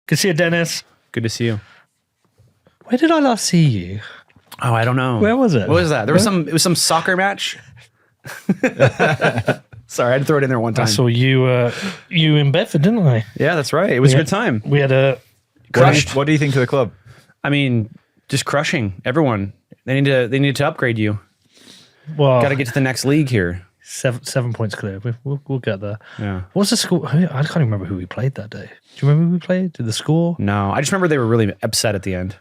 Good to see you, Dennis. Good to see you. Where did I last see you? Oh, I don't know. Where was it? What was that? It was some soccer match. Sorry, I had to throw it in there one time. I saw you in Bedford, didn't I? Yeah, that's right. It was a good time. We had a Crushed. What do you think of the club? I mean, just crushing everyone. They need to upgrade you. well, Got to get to the next league here. 7 points clear. We'll get there. Yeah. What's the score? I can't even remember who we played that day. Do you remember who we played? Did the score? No, I just remember they were really upset at the end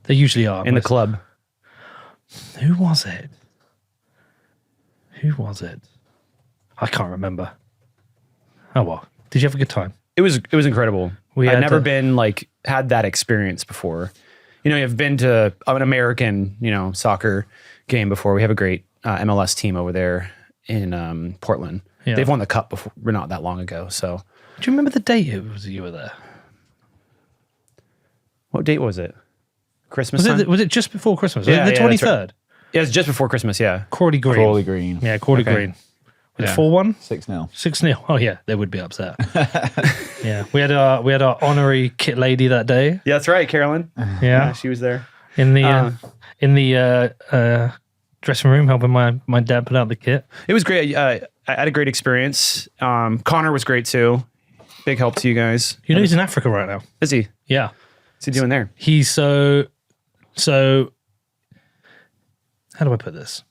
They usually are. in the club. Who was it? I can't remember. Oh well. Did you have a good time? It was incredible. We I'd had never been had that experience before. You've been to an American, soccer game before. We have a great MLS team over there in Portland. Yeah. They've won the cup before, not that long ago. So, Do you remember the date it was you were there? what date was it? Christmas time? Was it just before Christmas? Yeah, Was it the yeah, that's 23rd? right. Yeah, it was just before Christmas. Yeah. Crawley Green. Crawley Green. Yeah, Crawley Okay. Green. Was Yeah. it 4-1? 6-0. 6-0. Oh yeah, they would be upset. Yeah, we had our honorary kit lady that day. Yeah, that's right, Carolyn. Yeah, She was there. in the dressing room helping my dad put out the kit. It was great. I had a great experience. Connor was great too. Big help to you guys. You know he's in Africa right now. Is he? Yeah, What's he doing there? he's so. How do I put this?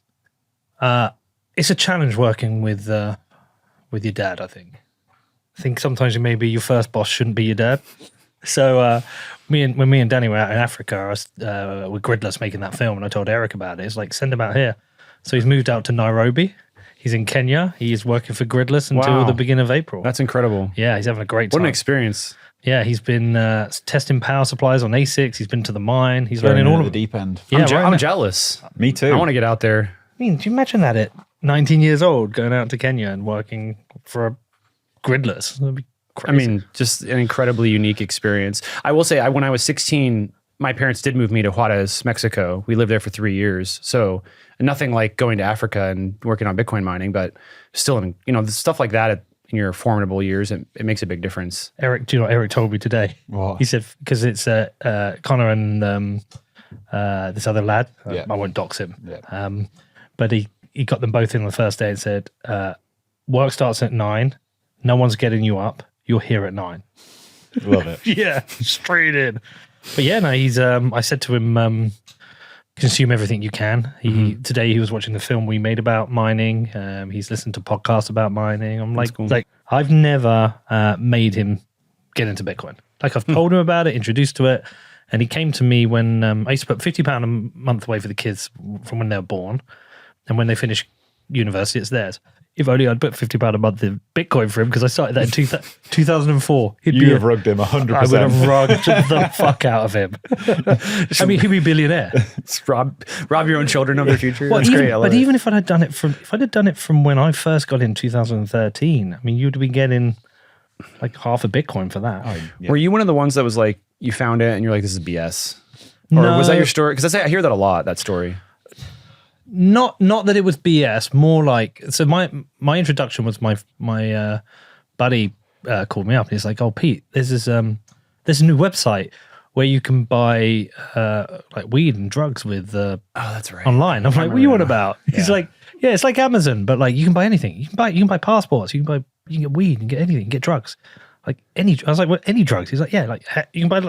It's a challenge working with your dad. I think sometimes maybe your first boss shouldn't be your dad. So when me and Danny were out in Africa, I was with Gridless making that film, and I told Eric about it. It's like, send him out here. So he's moved out to Nairobi. He's in Kenya. He's working for Gridless until Wow. the beginning of April. That's incredible. Yeah, he's having a great time. What an experience. Yeah, he's been testing power supplies on ASICs. He's been to the mine. He's Thrown learning in all at of the it. deep end. Yeah, I'm jealous. Me too. I want to get out there. I mean, do you imagine that at 19 years old, going out to Kenya and working for a Gridless? That'd be I crazy. mean, just an incredibly unique experience. I will say, when I was 16, my parents did move me to Juarez, Mexico. We lived there for 3 years. So nothing like going to Africa and working on Bitcoin mining, but still, stuff like that in your formidable years, it makes a big difference. Eric, do you know what Eric told me today? What? He said, because it's Connor and this other lad. Yeah. I won't dox him. Yeah. But he got them both in on the first day and said, work starts at 9. No one's getting you up. You're here at 9. Love it. Yeah, straight in. But yeah, no, he's. I said to him, consume everything you can. Today he was watching the film we made about mining. He's listened to podcasts about mining. I'm like, cool. I've never made him get into Bitcoin. Like, I've told him about it, introduced to it, and he came to me when I used to put £50 a month away for the kids from when they were born, and when they finish university, it's theirs. If only I'd put £50 a month in Bitcoin for him, because I started that in 2004. You have rugged him 100%. I would have rugged the fuck out of him. I mean, he'd be a billionaire. Just rob your own children of their future. Well, That's even, great. I love but it. even if I'd done it from when I first got in 2013, I mean, you'd be getting like half a Bitcoin for that. Yeah. Were you one of the ones that was like, you found it and you're like, this is BS? Or No. was that your story? Because I hear that a lot, that story. Not that it was BS. More like, so my introduction was my buddy called me up and he's like, "Oh, Pete, there's a new website where you can buy like weed and drugs with Oh, that's right. online." I'm like, "What are you on about?" He's Yeah. like, "Yeah, it's like Amazon, but like you can buy anything. You can buy passports. You can get weed. You can get anything. You can get drugs. Like any." I was like, "What? Any drugs?" He's like, "Yeah, like you can buy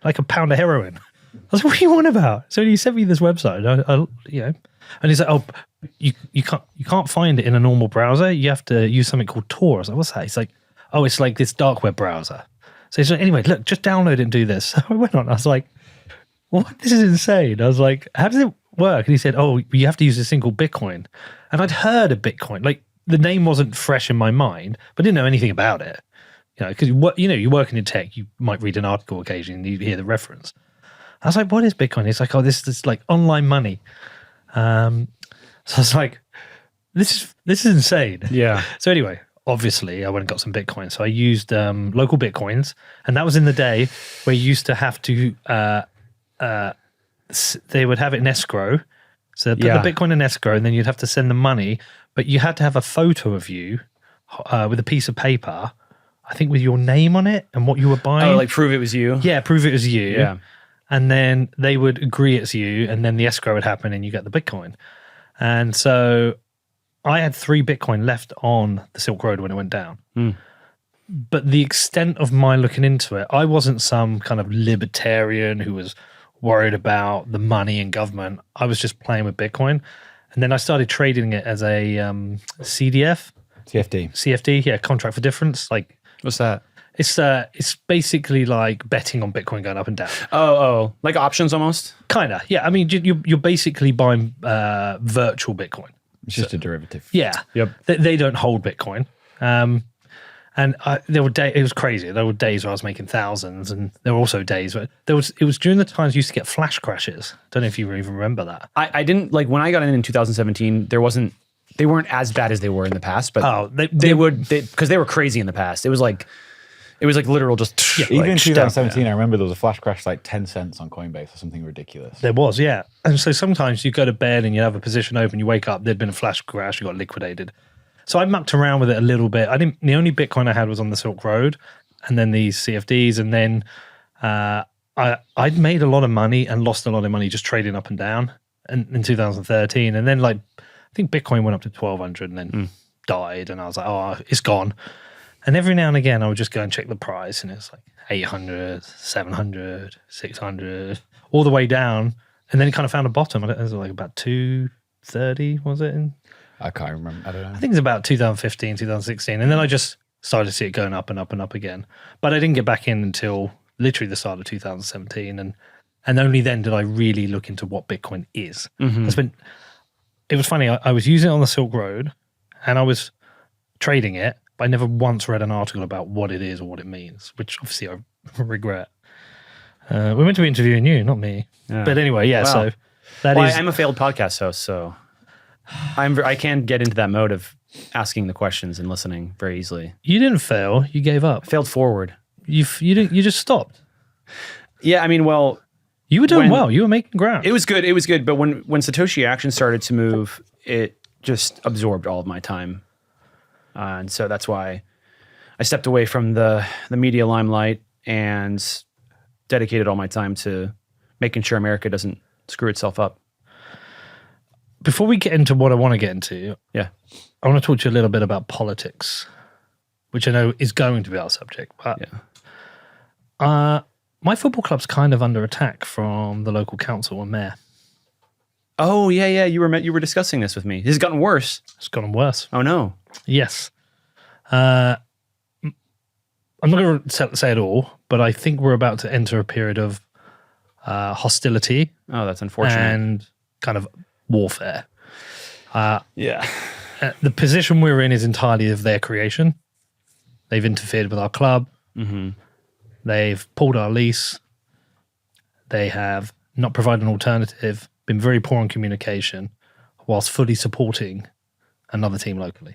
like a pound of heroin." I was like, "What are you on about?" So he sent me this website. And he's like, "Oh, you can't find it in a normal browser. You have to use something called Tor." I was like, "What's that?" He's like, "Oh, it's like this dark web browser." So he's like, "Anyway, look, just download it and do this." So I went on. I was like, "What? This is insane." I was like, "How does it work?" And he said, "Oh, you have to use a thing called Bitcoin." And I'd heard of Bitcoin. Like, the name wasn't fresh in my mind, but I didn't know anything about it. Because you work in tech, you might read an article occasionally and you hear the reference. I was like, "What is Bitcoin?" He's like, "Oh, this is like online money." So I was like, this is insane. Yeah. So anyway, obviously I went and got some Bitcoin. So I used local Bitcoins, and that was in the day where you used to have to, they would have it in escrow. So they put the Bitcoin in escrow, and then you'd have to send the money, but you had to have a photo of you with a piece of paper I think with your name on it and what you were buying. Oh, like prove it was you? Yeah, prove it was you. Yeah. And then they would agree it's you, and then the escrow would happen and you get the Bitcoin. And so I had 3 Bitcoin left on the Silk Road when it went down. But the extent of my looking into it, I wasn't some kind of libertarian who was worried about the money and government. I was just playing with Bitcoin. And then I started trading it as a CDF. CFD, yeah, contract for difference. Like, What's that? it's basically like betting on Bitcoin going up and down. Oh, like options almost? Kind of, yeah. I mean, you're basically buying virtual Bitcoin. It's just a derivative. Yeah. Yep. They don't hold Bitcoin. And there were days, it was crazy. There were days where I was making thousands, and there were also days where it was during the times you used to get flash crashes. Don't know if you even remember that. I didn't, like, when I got in 2017, they weren't as bad as they were in the past, but they would, because they were crazy in the past. It was like literal just. Yeah, Even like, in 2017, I remember there was a flash crash like 10 cents on Coinbase or something ridiculous. There was, yeah. And so sometimes you go to bed and you have a position open, you wake up, there'd been a flash crash, you got liquidated. So I mucked around with it a little bit. The only Bitcoin I had was on the Silk Road, and then these CFDs, and then I'd made a lot of money and lost a lot of money just trading up and down in 2013. And then, like, I think Bitcoin went up to 1,200 and then died, and I was like, oh, it's gone. And every now and again, I would just go and check the price, and it's like 800, 700, 600, all the way down. And then it kind of found a bottom. It was like about 230, was it? I can't remember. I don't know. I think it's about 2015, 2016. And then I just started to see it going up and up and up again. But I didn't get back in until literally the start of 2017. And only then did I really look into what Bitcoin is. It was funny. I was using it on the Silk Road and I was trading it, but I never once read an article about what it is or what it means, which obviously I regret. We're meant to be interviewing you, not me. Yeah. But anyway, yeah, wow. So that is... I'm a failed podcast host, so I can get into that mode of asking the questions and listening very easily. You didn't fail. You gave up. I failed forward. You just stopped. Yeah, I mean, well... You were doing well. You were making ground. It was good. But when Satoshi Action started to move, it just absorbed all of my time. And so that's why I stepped away from the media limelight and dedicated all my time to making sure America doesn't screw itself up. Before we get into what I want to get into, yeah, I want to talk to you a little bit about politics, which I know is going to be our subject. But my football club's kind of under attack from the local council and mayor. Oh, yeah. You were discussing this with me. This has gotten worse. It's gotten worse. Oh, no. Yes. I'm not going to say it all, but I think we're about to enter a period of hostility. Oh, that's unfortunate. And kind of warfare. Yeah. The position we're in is entirely of their creation. They've interfered with our club. Mm-hmm. They've pulled our lease. They have not provided an alternative, been very poor on communication, whilst fully supporting another team locally.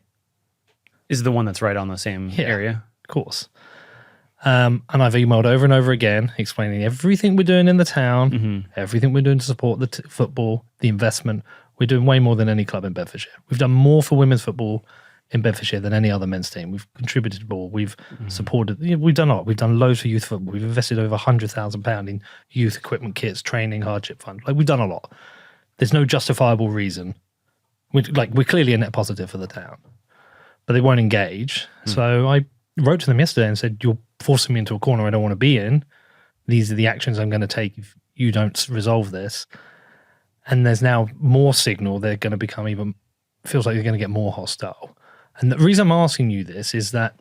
Is the one that's right on the same area? Of course. And I've emailed over and over again explaining everything we're doing in the town, everything we're doing to support the football, the investment. We're doing way more than any club in Bedfordshire. We've done more for women's football in Bedfordshire than any other men's team. We've contributed more. We've supported. We've done a lot. We've done loads for youth football. We've invested over £100,000 in youth equipment kits, training, hardship fund. Like, we've done a lot. There's no justifiable reason. We're clearly a net positive for the town, but they won't engage. So I wrote to them yesterday and said, "You're forcing me into a corner I don't want to be in. These are the actions I'm going to take if you don't resolve this." And there's now more signal they're going to become even, feels like they're going to get more hostile. And the reason I'm asking you this is that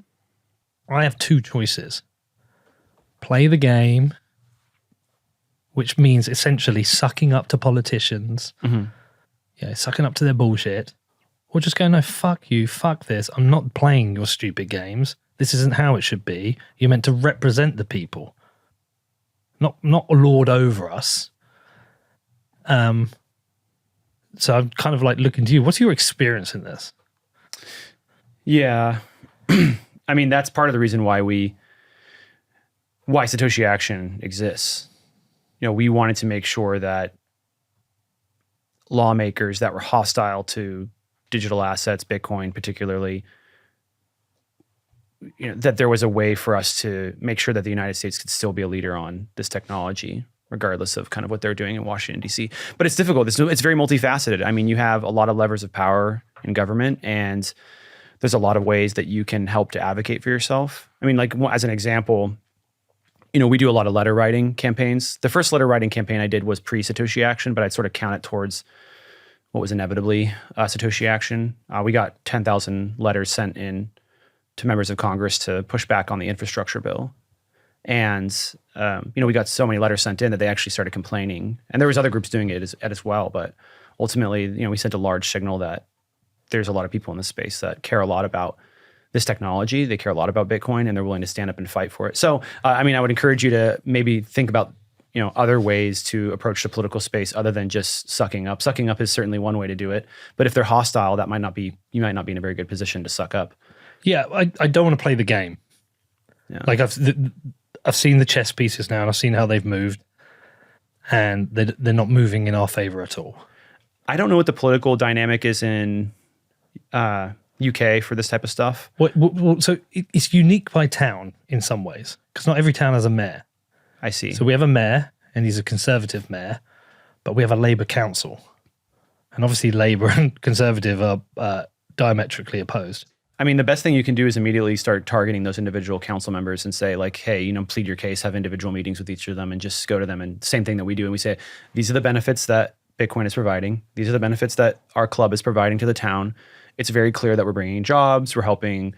I have two choices. Play the game, which means essentially sucking up to politicians, sucking up to their bullshit, or just go, no, fuck you, fuck this. I'm not playing your stupid games. This isn't how it should be. You're meant to represent the people, not lord over us. So I'm kind of like looking to you. What's your experience in this? Yeah. I mean, that's part of the reason why Satoshi Action exists. You know, we wanted to make sure that lawmakers that were hostile to digital assets, Bitcoin particularly, that there was a way for us to make sure that the United States could still be a leader on this technology, regardless of kind of what they're doing in Washington, D.C. But it's difficult. It's very multifaceted. I mean, you have a lot of levers of power in government, and there's a lot of ways that you can help to advocate for yourself. I mean, like as an example, we do a lot of letter writing campaigns. The first letter writing campaign I did was pre-Satoshi Action, but I'd sort of count it towards what was inevitably Satoshi Action. We got 10,000 letters sent in to members of Congress to push back on the infrastructure bill. And, we got so many letters sent in that they actually started complaining. And there was other groups doing it as well. But ultimately, we sent a large signal that there's a lot of people in this space that care a lot about this technology. They care a lot about Bitcoin, and they're willing to stand up and fight for it. So, I would encourage you to maybe think about, other ways to approach the political space other than just sucking up. Sucking up is certainly one way to do it. But if they're hostile, you might not be in a very good position to suck up. Yeah, I don't want to play the game. Yeah. Like I've seen the chess pieces now, and I've seen how they've moved, and they're not moving in our favor at all. I don't know what the political dynamic is in UK for this type of stuff. So it's unique by town in some ways, because not every town has a mayor. I see. So we have a mayor, and he's a Conservative mayor, but we have a Labour council. And obviously Labour and Conservative are diametrically opposed. I mean, the best thing you can do is immediately start targeting those individual council members and say, like, hey, plead your case, have individual meetings with each of them, and just go to them. And same thing that we do. And we say, these are the benefits that Bitcoin is providing. These are the benefits that our club is providing to the town. It's very clear that we're bringing jobs. We're helping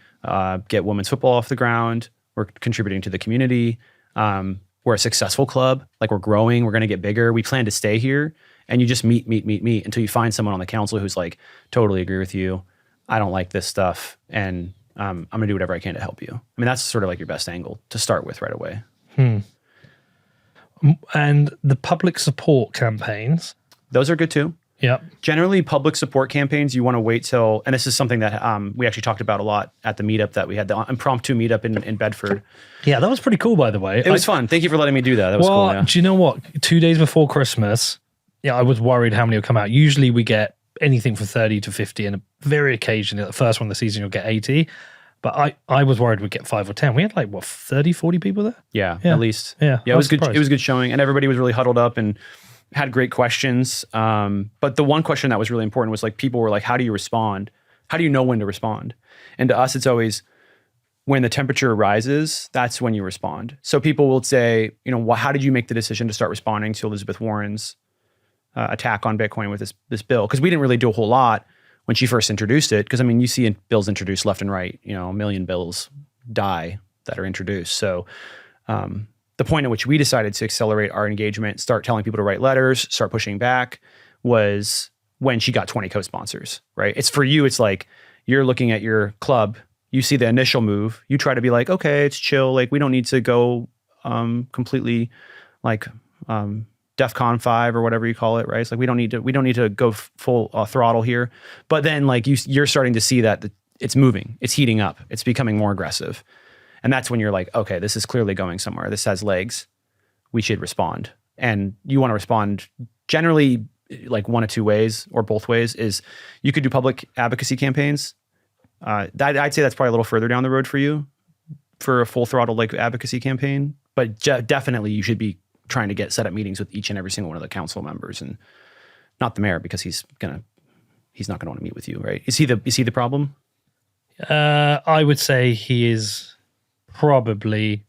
get women's football off the ground. We're contributing to the community. We're a successful club. Like, we're growing. We're going to get bigger. We plan to stay here. And you just meet until you find someone on the council who's like, totally agree with you. I don't like this stuff, and I'm going to do whatever I can to help you. I mean, that's sort of like your best angle to start with right away. And the public support campaigns. Those are good too. Yeah. Generally, public support campaigns, you want to wait till, and this is something that we actually talked about a lot at the meetup that we had, the impromptu meetup in Bedford. Yeah, that was pretty cool, by the way. It was fun. Thank you for letting me do that. That was cool. Yeah. Do you know what? 2 days before Christmas, I was worried how many would come out. Usually we get anything from 30 to 50, and very occasionally, the first one of the season, you'll get 80. But I was worried we'd get 5 or 10. We had 30, 40 people there? Yeah, at least. Yeah, it was good. It was good showing, and everybody was really huddled up and had great questions. But the one question that was really important was people were like, how do you respond? How do you know when to respond? And to us, it's always when the temperature rises, that's when you respond. So people will say, how did you make the decision to start responding to Elizabeth Warren's attack on Bitcoin with this bill? Because we didn't really do a whole lot when she first introduced it. Because you see bills introduced left and right. A million bills die that are introduced. So the point at which we decided to accelerate our engagement, start telling people to write letters, start pushing back, was when she got 20 co-sponsors. Right? It's for you. It's like you're looking at your club. You see the initial move. You try to be like, okay, it's chill. We don't need to go completely DEFCON 5 or whatever you call it, right? It's we don't need to go full throttle here. But then you're starting to see that it's moving, it's heating up, it's becoming more aggressive. And that's when you're like, okay, this is clearly going somewhere. This has legs. We should respond. And you want to respond generally one of two ways or both ways. Is you could do public advocacy campaigns. I'd say that's probably a little further down the road for you for a full throttle advocacy campaign. But definitely you should be trying to set up meetings with each and every single one of the council members, and not the mayor, because he's not gonna want to meet with you, right? Is he the problem? I would say he is probably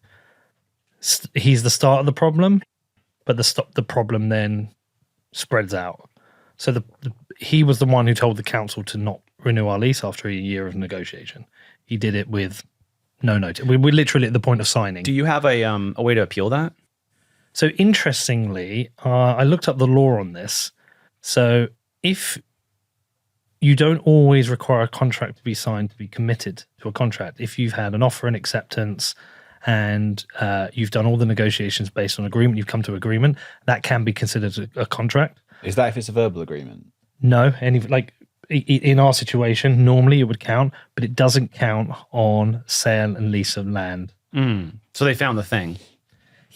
he's the start of the problem, but the problem then spreads out. So he was the one who told the council to not renew our lease after a year of negotiation. He did it with no notice. We're literally at the point of signing. Do you have a way to appeal that? So interestingly, I looked up the law on this. So if you don't always require a contract to be signed to be committed to a contract, if you've had an offer and acceptance and you've done all the negotiations based on agreement, you've come to agreement, that can be considered a contract. Is that if it's a verbal agreement? No, in our situation, normally it would count, but it doesn't count on sale and lease of land. So they found the thing.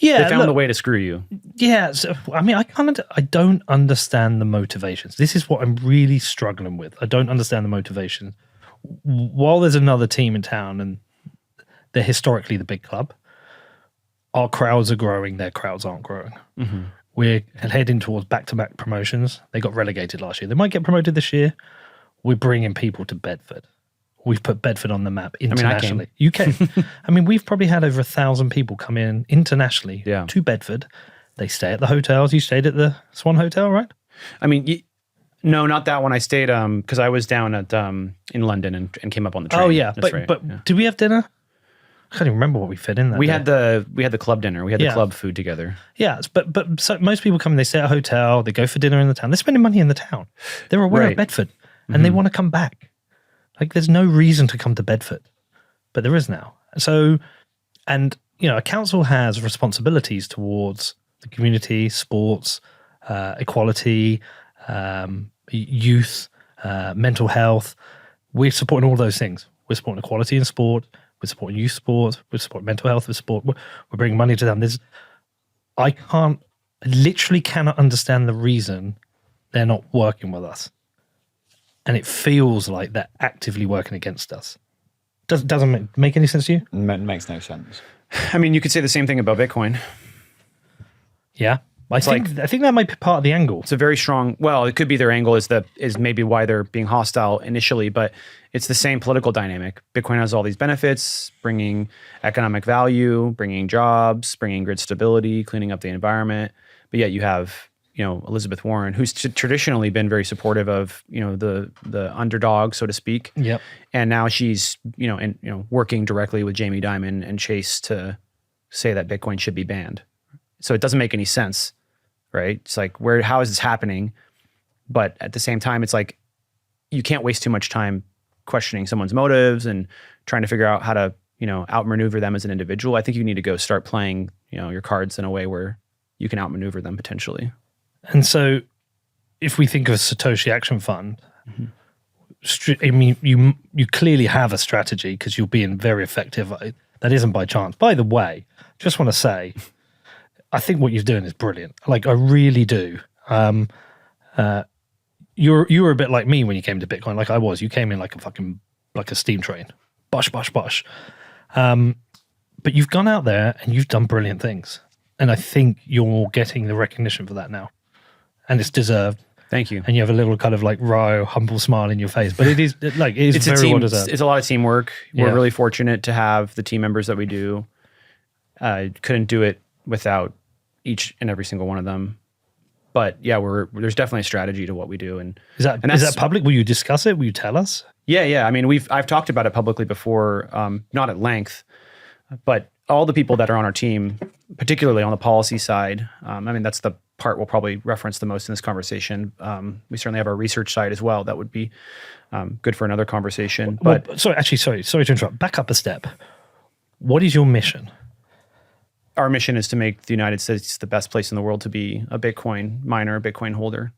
Yeah, they found the way to screw you. Yeah, so, I don't understand the motivations. This is what I'm really struggling with. I don't understand the motivation. While there's another team in town and they're historically the big club. Our crowds are growing, their crowds aren't growing. We're heading towards back-to-back promotions. They got relegated last year. They might get promoted this year. We're bringing people to Bedford. We've put Bedford on the map internationally. You came. I mean, we've probably had over 1,000 people come in internationally to Bedford. They stay at the hotels. You stayed at the Swan Hotel, right? I mean, no, not that one. I stayed because I was down at in London and came up on the train. Oh yeah, That's right. But did we have dinner? I can't even remember what we fit in there. We had the club dinner. We had the club food together. Yeah, but so most people come in, they stay at a hotel, they go for dinner in the town. They're spending money in the town. They're aware of Bedford and they want to come back. Like there's no reason to come to Bedford, but there is now. So, and a council has responsibilities towards the community, sports, equality, youth, mental health. We're supporting all those things. We're supporting equality in sport. We're supporting youth sport. We're supporting mental health with sport. We're bringing money to them. I literally cannot understand the reason they're not working with us. And it feels like they're actively working against us. Doesn't make any sense to you? It makes no sense. I mean, you could say the same thing about Bitcoin. Yeah. I think that might be part of the angle. It's a very strong, well, it could be their angle is maybe why they're being hostile initially, but it's the same political dynamic. Bitcoin has all these benefits, bringing economic value, bringing jobs, bringing grid stability, cleaning up the environment. But yet you have, Elizabeth Warren, who's traditionally been very supportive of, the underdog, so to speak. Yep. And now she's, working directly with Jamie Dimon and Chase to say that Bitcoin should be banned. So it doesn't make any sense. Right? It's like, how is this happening? But at the same time, it's like, you can't waste too much time questioning someone's motives and trying to figure out how to, outmaneuver them as an individual. I think you need to go start playing, your cards in a way where you can outmaneuver them potentially. And so if we think of a Satoshi Action Fund, I mean, you clearly have a strategy because you're being very effective. That isn't by chance. By the way, just want to say, I think what you're doing is brilliant. Like, I really do. You were a bit like me when you came to Bitcoin, like I was. You came in like a steam train. Bosh, bosh, bosh. But you've gone out there and you've done brilliant things. And I think you're getting the recognition for that now. And it's deserved. Thank you. And you have a little kind of like wry, humble smile in your face. But it is very well deserved. It's a lot of teamwork. We're really fortunate to have the team members that we do. Couldn't do it without each and every single one of them. But yeah, there's definitely a strategy to what we do. And is that public? Will you discuss it? Will you tell us? Yeah. I mean, I've talked about it publicly before, not at length, but all the people that are on our team, particularly on the policy side, I mean, that's the part we'll probably reference the most in this conversation. We certainly have our research side as well. That would be good for another conversation. But sorry to interrupt. Back up a step. What is your mission? Our mission is to make the United States the best place in the world to be a Bitcoin miner, a Bitcoin holder.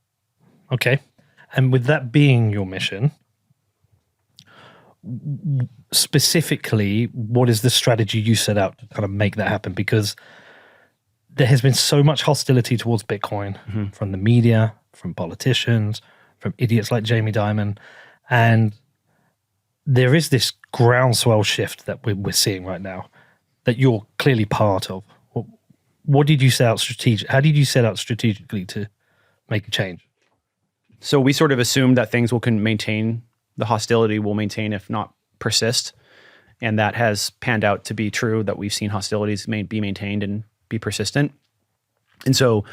Okay. And with that being your mission, specifically, what is the strategy you set out to kind of make that happen? Because there has been so much hostility towards Bitcoin from the media, from politicians, from idiots like Jamie Dimon. And there is this groundswell shift that we're seeing right now that you're clearly part of. What did you set out how did you set out strategically to make a change? So we sort of assumed that things the hostility will maintain, if not persist. And that has panned out to be true, that we've seen hostilities be maintained and be persistent. And so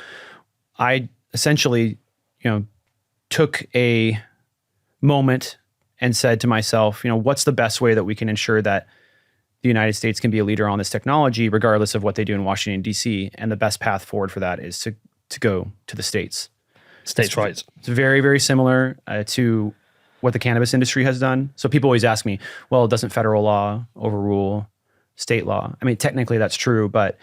I essentially, took a moment and said to myself, what's the best way that we can ensure that the United States can be a leader on this technology, regardless of what they do in Washington, D.C. And the best path forward for that is to go to the states. States' rights. It's very, very similar to what the cannabis industry has done. So people always ask me, well, doesn't federal law overrule state law? I mean, technically that's true, but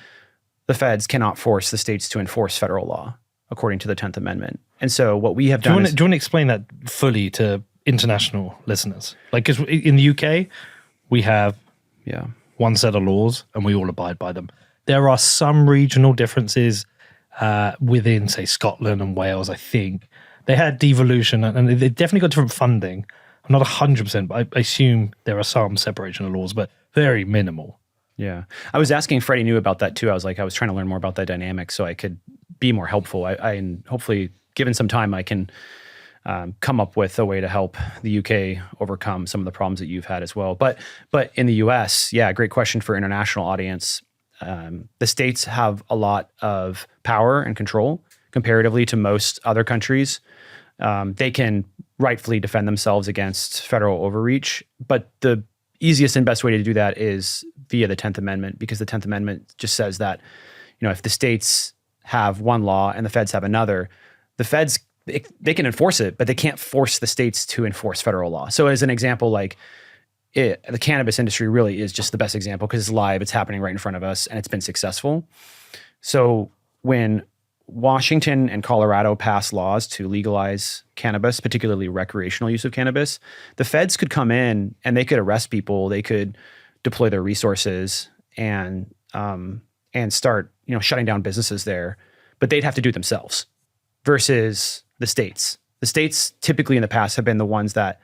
the feds cannot force the states to enforce federal law, according to the 10th Amendment. And so what we have done do you want to explain that fully to international listeners? Like, because in the UK, we have one set of laws and we all abide by them. There are some regional differences within, say, Scotland and Wales, I think. They had devolution and they definitely got different funding. I'm not 100%, but I assume there are some separation of laws, but very minimal. Yeah. I was asking Freddie New about that too. I was trying to learn more about that dynamic so I could be more helpful. And hopefully, given some time, I can come up with a way to help the UK overcome some of the problems that you've had as well. But in the US, yeah, great question for international audience. The states have a lot of power and control comparatively to most other countries. They can rightfully defend themselves against federal overreach, but the easiest and best way to do that is via the 10th Amendment, because the 10th Amendment just says that, if the states have one law and the feds have another, the feds, they can enforce it, but they can't force the states to enforce federal law. So as an example, the cannabis industry really is just the best example because it's live, it's happening right in front of us, and it's been successful. So when Washington and Colorado passed laws to legalize cannabis, particularly recreational use of cannabis, the feds could come in and they could arrest people. They could deploy their resources and start, shutting down businesses there, but they'd have to do it themselves versus the states. The states typically in the past have been the ones that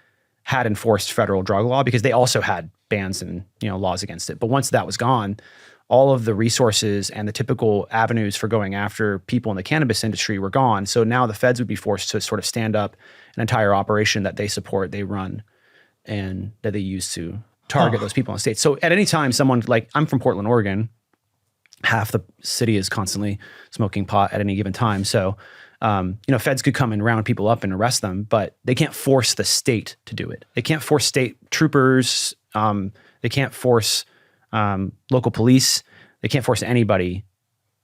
had enforced federal drug law because they also had bans and, laws against it. But once that was gone, all of the resources and the typical avenues for going after people in the cannabis industry were gone. So now the feds would be forced to sort of stand up an entire operation that they support, they run, and that they use to target those people in the states. So at any time, someone I'm from Portland, Oregon, half the city is constantly smoking pot at any given time. So, feds could come and round people up and arrest them, but they can't force the state to do it. They can't force state troopers. They can't force local police. They can't force anybody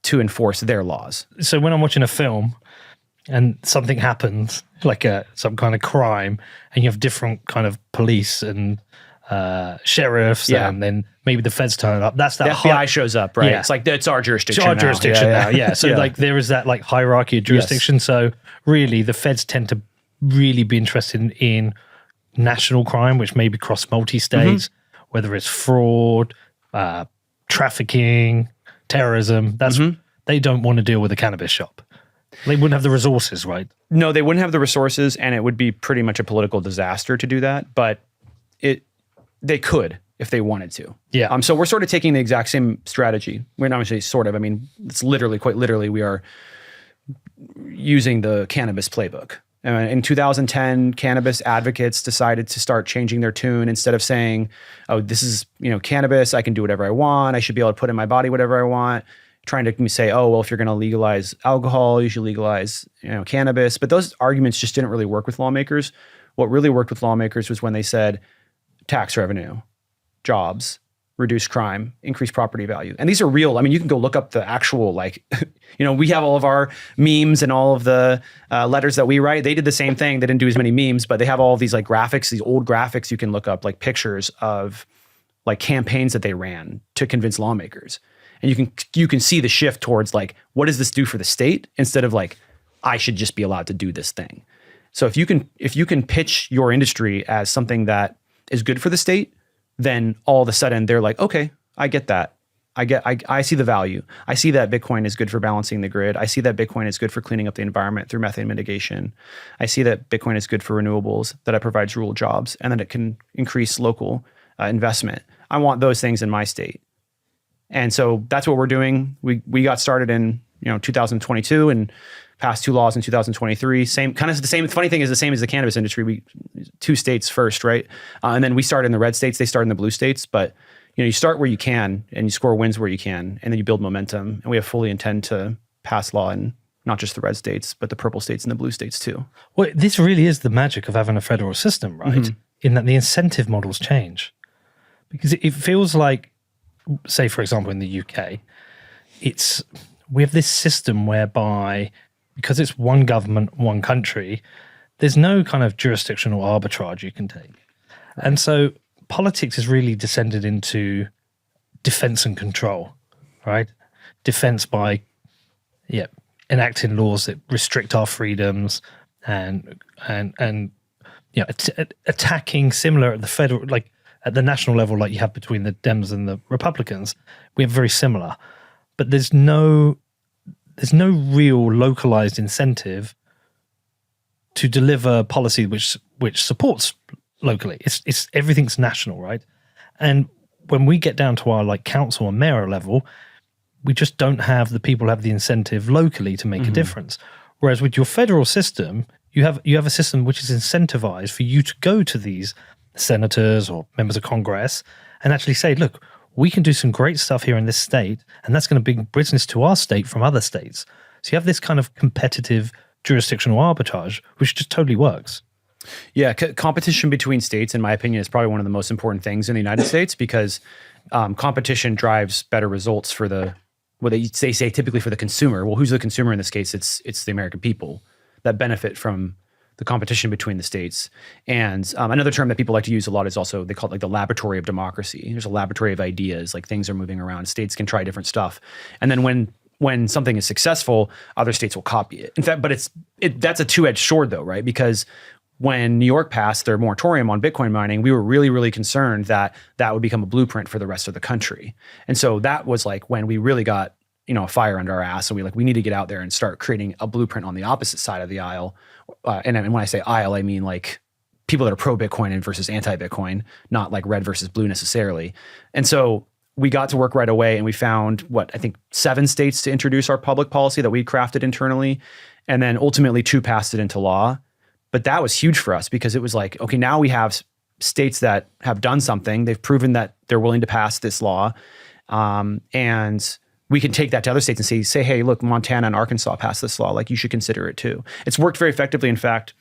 to enforce their laws. So when I'm watching a film and something happens, like some kind of crime, and you have different kind of police and sheriffs, and then maybe the feds turn up. That's that the FBI shows up, right? Yeah. It's our jurisdiction. It's our jurisdiction now. Yeah. So there is that hierarchy of jurisdiction. Yes. So really, the feds tend to really be interested in national crime, which maybe cross multi-states, whether it's fraud, trafficking, terrorism. That's they don't want to deal with a cannabis shop. They wouldn't have the resources, right? No, they wouldn't have the resources, and it would be pretty much a political disaster to do that. But they could if they wanted to. Yeah. So we're sort of taking the exact same strategy. We're not actually sort of. I mean, it's literally, quite literally, we are using the cannabis playbook. In 2010, cannabis advocates decided to start changing their tune. Instead of saying, "Oh, this is cannabis. I can do whatever I want. I should be able to put in my body whatever I want." Trying to say, "Oh, well, if you're going to legalize alcohol, you should legalize cannabis." But those arguments just didn't really work with lawmakers. What really worked with lawmakers was when they said, tax revenue, jobs, reduce crime, increase property value. And these are real. I mean, you can go look up the actual, we have all of our memes and all of the letters that we write. They did the same thing. They didn't do as many memes, but they have all of these graphics, these old graphics you can look up, pictures of campaigns that they ran to convince lawmakers. And you can see the shift towards what does this do for the state instead of I should just be allowed to do this thing. So if you can pitch your industry as something that is good for the state, then all of a sudden they're like, okay, I get that. I see the value. I see that Bitcoin is good for balancing the grid. I see that Bitcoin is good for cleaning up the environment through methane mitigation. I see that Bitcoin is good for renewables, that it provides rural jobs, and that it can increase local investment. I want those things in my state. And so that's what we're doing. We got started in 2022 and passed 2 laws in 2023. Same kind of the same. The funny thing is the same as the cannabis industry. We 2 states first, right? And then we started in the red states. They started in the blue states. But you start where you can and you score wins where you can, and then you build momentum. And we have fully intend to pass law in not just the red states, but the purple states and the blue states too. Well, this really is the magic of having a federal system, right? In that the incentive models change, because it feels like, say, for example, in the UK, we have this system whereby, because it's one government, one country, there's no kind of jurisdictional arbitrage you can take. Right. And so politics has really descended into defense and control, right? Defense by enacting laws that restrict our freedoms and attacking, similar at the federal, at the national level, like you have between the Dems and the Republicans. We have very similar. But there's no real localized incentive to deliver policy which supports locally. It's everything's national, right? And when we get down to our like council and mayor level, we just don't have the people who have the incentive locally to make a difference. Whereas with your federal system, you have a system which is incentivized for you to go to these senators or members of Congress and actually say, look, we can do some great stuff here in this state, and that's going to bring business to our state from other states. So you have this kind of competitive jurisdictional arbitrage, which just totally works. Yeah, competition between states, in my opinion, is probably one of the most important things in the United States because competition drives better results for they say typically for the consumer. Well, who's the consumer in this case? It's the American people that benefit from the competition between the states. And another term that people like to use a lot is also, they call it like the laboratory of democracy. There's a laboratory of ideas, like things are moving around. States can try different stuff. And then when something is successful, other states will copy it. In fact, but that's a two-edged sword though, right? Because when New York passed their moratorium on Bitcoin mining, we were really, really concerned that that would become a blueprint for the rest of the country. And so that was like when we really got, a fire under our ass. And we need to get out there and start creating a blueprint on the opposite side of the aisle. And when I say aisle, I mean like people that are pro-Bitcoin and versus anti-Bitcoin, not like red versus blue necessarily. And so we got to work right away and we found 7 states to introduce our public policy that we crafted internally. And then ultimately 2 passed it into law. But that was huge for us because it was like, okay, now we have states that have done something. They've proven that they're willing to pass this law. And we can take that to other states and say, hey, look, Montana and Arkansas passed this law. Like, you should consider it too. It's worked very effectively. In fact,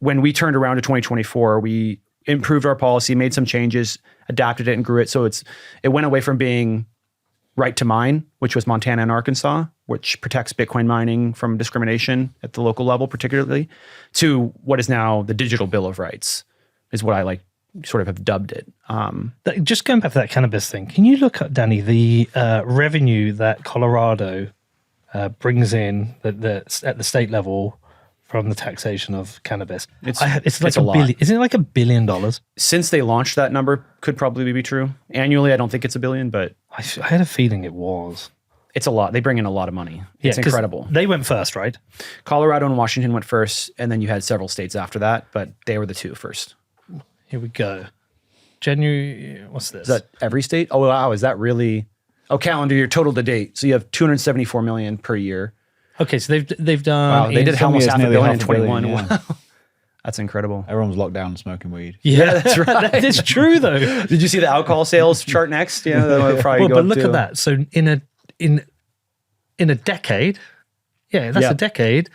when we turned around to 2024, we improved our policy, made some changes, adapted it and grew it. So it went away from being right to mine, which was Montana and Arkansas, which protects Bitcoin mining from discrimination at the local level, particularly, to what is now the Digital Bill of Rights, is what I sort of have dubbed it. Just going back to that cannabis thing, can you look up, Danny, the revenue that Colorado brings in at the state level from the taxation of cannabis? It's like it's a a lot. billion. Isn't it like $1 billion? Since they launched, that number could probably be true. Annually, I don't think it's $1 billion, but I had a feeling it was. it's a lot. They bring in a lot of money. It's 'cause incredible. They went first, right? Colorado and Washington went first, and then you had several states after that, but they were the 2 first. Here we go. January, what's this? Is that every state? Oh, wow. Is that really? Oh, calendar year, total to date. So you have 274 million per year. Okay, so they've done. Wow, they did some almost years $500 nearly million in $500 million, 21. yeah. Wow. That's incredible. Everyone's locked down smoking weed. Yeah, that's right. That is true, though. Did you see the alcohol sales chart next? Yeah, that would probably go But up look too. at that. So in a decade, that's Yeah. a decade.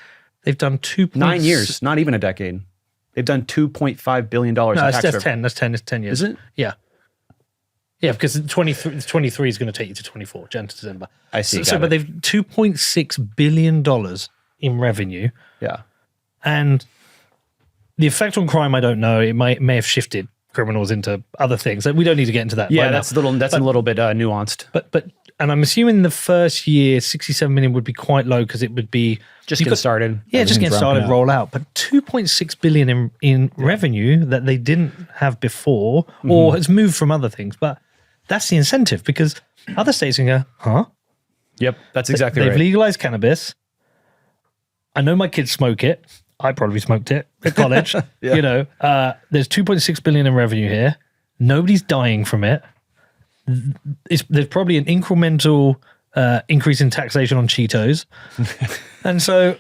They've done 9 years, not even a decade. They've done $2.5 billion No, in that's tax revenue. 10. That's 10. It's 10 years. Is it? Yeah. Yeah, because 23 is going to take you to 24, Jan to December. I see, So got but it. they've $2.6 billion in revenue. Yeah. And the effect on crime, I don't know. It may have shifted criminals into other things. We don't need to get into that. Yeah, right now. that's a little bit nuanced. But and I'm assuming the first year, 67 million would be quite low because it would be Just you've getting got- started. Yeah, just getting Everything's started, ramping up. roll out. But 2.6 billion in revenue that they didn't have before or has moved from other things. But that's the incentive because other states can go, huh? Yep, that's exactly They've right. legalized cannabis. I know my kids smoke it. I probably smoked it at college. Yeah. You know, there's 2.6 billion in revenue here. Nobody's dying from it. There's probably an incremental increase in taxation on Cheetos. And so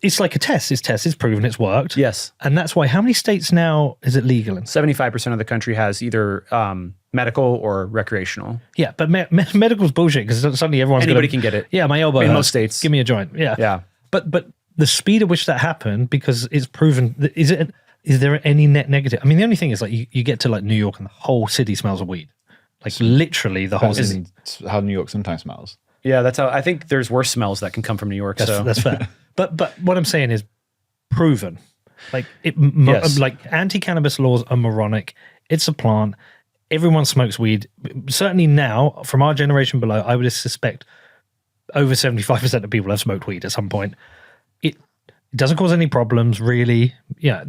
it's like a test. It's proven it's worked. Yes. And that's why, how many states now is it legal in? 75% of the country has either medical or recreational. Yeah, but medical's bullshit because suddenly everyone's Anybody gonna, can get it. Yeah, my elbow In hurts. most states. Give me a joint. Yeah. Yeah. But the speed at which that happened, because it's proven, is there any net negative? I mean, the only thing is like you get to like New York and the whole city smells of weed. Like literally the whole city. That's how New York sometimes smells. Yeah, that's how I think there's worse smells that can come from New York. That's fair. But what I'm saying is proven. Like Yes. like anti-cannabis laws are moronic. It's a plant. Everyone smokes weed. Certainly now, from our generation below, I would suspect over 75% of people have smoked weed at some point. It doesn't cause any problems, really. Yeah,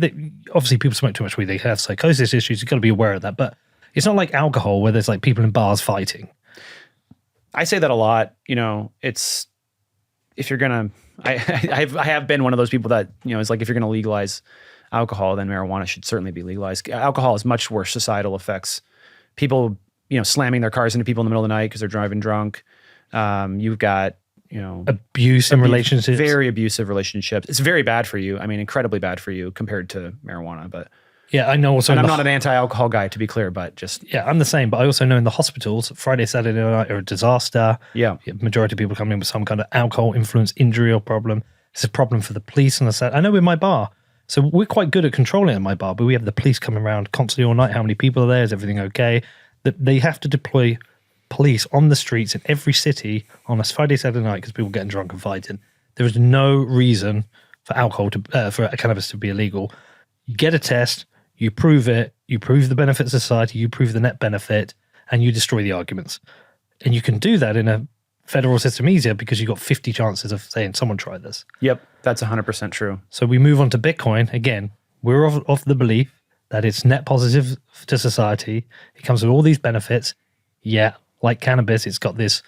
obviously people smoke too much weed. They have psychosis issues. You've got to be aware of that. But it's not like alcohol where there's like people in bars fighting. I say that a lot. You know, it's if you're gonna. I have been one of those people that it's like if you're gonna legalize alcohol, then marijuana should certainly be legalized. Alcohol has much worse societal effects people, slamming their cars into people in the middle of the night because they're driving drunk. You've got, abuse in relationships. Very abusive relationships. It's very bad for you. I mean, incredibly bad for you compared to marijuana. But yeah, I know also. And I'm not an anti-alcohol guy, to be clear, but just. Yeah, I'm the same. But I also know in the hospitals, Friday, Saturday night are a disaster. Yeah. Majority of people come in with some kind of alcohol influence injury or problem. It's a problem for the police. And I know with my bar, so we're quite good at controlling it in my bar, but we have the police coming around constantly all night. How many people are there? Is everything okay? They have to deploy police on the streets in every city on a Friday, Saturday night because people are getting drunk and fighting. There is no reason for for cannabis to be illegal. You get a test, you prove it, you prove the benefit of society, you prove the net benefit, and you destroy the arguments. And you can do that in a federal system easier because you've got 50 chances of saying someone tried this. Yep, that's 100% true. So we move on to Bitcoin. Again, we're of the belief that it's net positive to society. It comes with all these benefits. Yeah, like cannabis, it's got this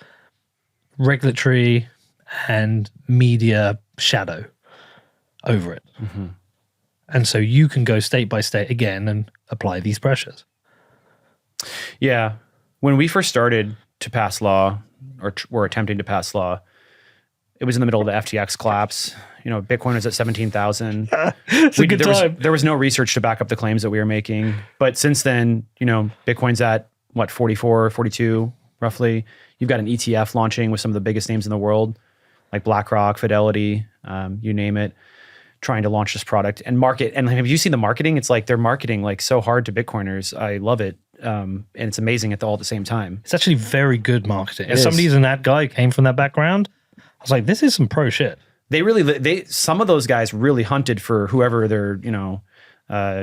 regulatory and media shadow over it. Mm-hmm. And so you can go state by state again and apply these pressures. Yeah. When we first started to pass law, or were attempting to pass law, it was in the middle of the FTX collapse. Bitcoin was at 17,000. It's a good time. There was no research to back up the claims that we were making. But since then, Bitcoin's at, 44, 42, roughly. You've got an ETF launching with some of the biggest names in the world, like BlackRock, Fidelity, you name it, trying to launch this product and market. And have you seen the marketing? It's like they're marketing like so hard to Bitcoiners. I love it. And it's amazing all at the same time. It's actually very good marketing. As somebody who's an ad guy, came from that background, I was like, this is some pro shit. Some of those guys really hunted for whoever their,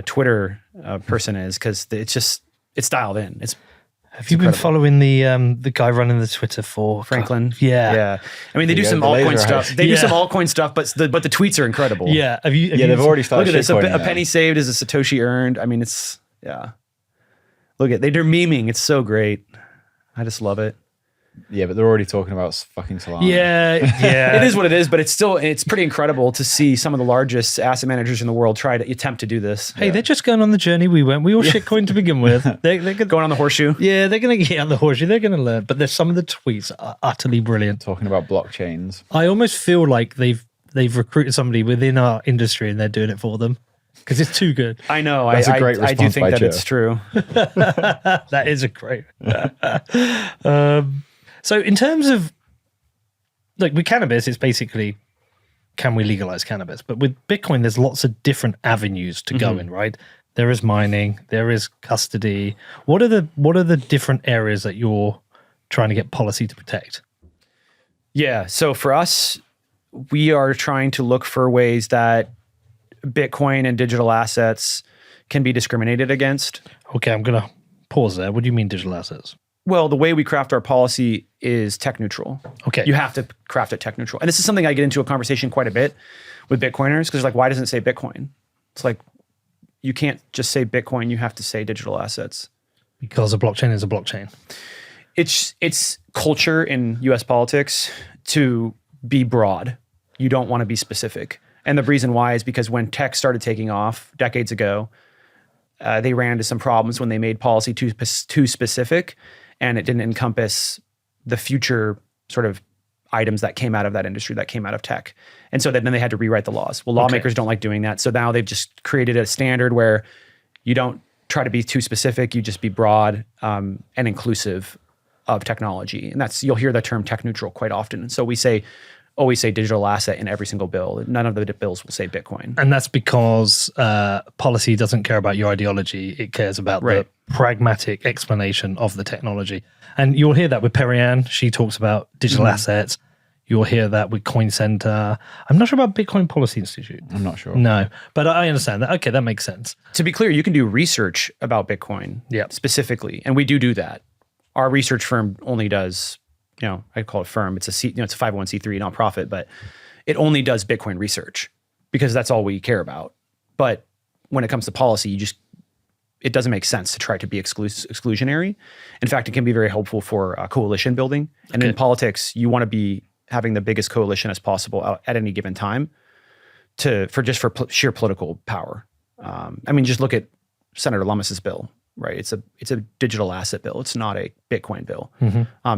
Twitter person is, because it's dialed in. Have you been following the guy running the Twitter for Franklin? Yeah. I mean, they do some altcoin stuff. They do some altcoin stuff, but the tweets are incredible. Yeah. They've already started. Look at this. A penny saved is a Satoshi earned. I mean, they're memeing. It's so great. I just love it. Yeah, but they're already talking about fucking Solana. Yeah. It is what it is, but it's pretty incredible to see some of the largest asset managers in the world try to attempt to do this. Hey, they're just going on the journey we went. We all shitcoin to begin with. They're going on the horseshoe. Yeah, they're going to get on the horseshoe. They're going to learn. But there's some of the tweets are utterly brilliant. Talking about blockchains. I almost feel like they've recruited somebody within our industry and they're doing it for them. Because it's too good. I know. That's a great response. I do think by that Joe. it's true. That is a great. So in terms of, like with cannabis, it's basically, can we legalize cannabis? But with Bitcoin, there's lots of different avenues to go in, right? There is mining, there is custody. What are the different areas that you're trying to get policy to protect? Yeah. So for us, we are trying to look for ways that Bitcoin and digital assets can be discriminated against. Okay, I'm going to pause there. What do you mean digital assets? Well, the way we craft our policy is tech neutral. Okay. You have to craft it tech neutral. And this is something I get into a conversation quite a bit with Bitcoiners, because why doesn't it say Bitcoin? It's like, you can't just say Bitcoin, you have to say digital assets. Because a blockchain is a blockchain. It's culture in US politics to be broad. You don't want to be specific. And the reason why is because when tech started taking off decades ago, they ran into some problems when they made policy too specific, and it didn't encompass the future sort of items that came out of that industry, that came out of tech. And so then they had to rewrite the laws. Well, lawmakers don't like doing that. So now they've just created a standard where you don't try to be too specific, you just be broad and inclusive of technology. And you'll hear the term tech neutral quite often. And so we always say digital asset in every single bill. None of the bills will say Bitcoin. And that's because policy doesn't care about your ideology. It cares about the pragmatic explanation of the technology. And you'll hear that with Perianne. She talks about digital assets. You'll hear that with Coin Center. I'm not sure about Bitcoin Policy Institute. I'm not sure. No, but I understand that. Okay, that makes sense. To be clear, you can do research about Bitcoin specifically, and we do that. Our research firm only does, I call it firm. It's it's a 501c3 nonprofit, but it only does Bitcoin research because that's all we care about. But when it comes to policy, it doesn't make sense to try to be exclusionary. In fact, it can be very helpful for coalition building. And in politics, you want to be having the biggest coalition as possible at any given time for sheer political power. Just look at Senator Lummis's bill, right? It's a digital asset bill. It's not a Bitcoin bill,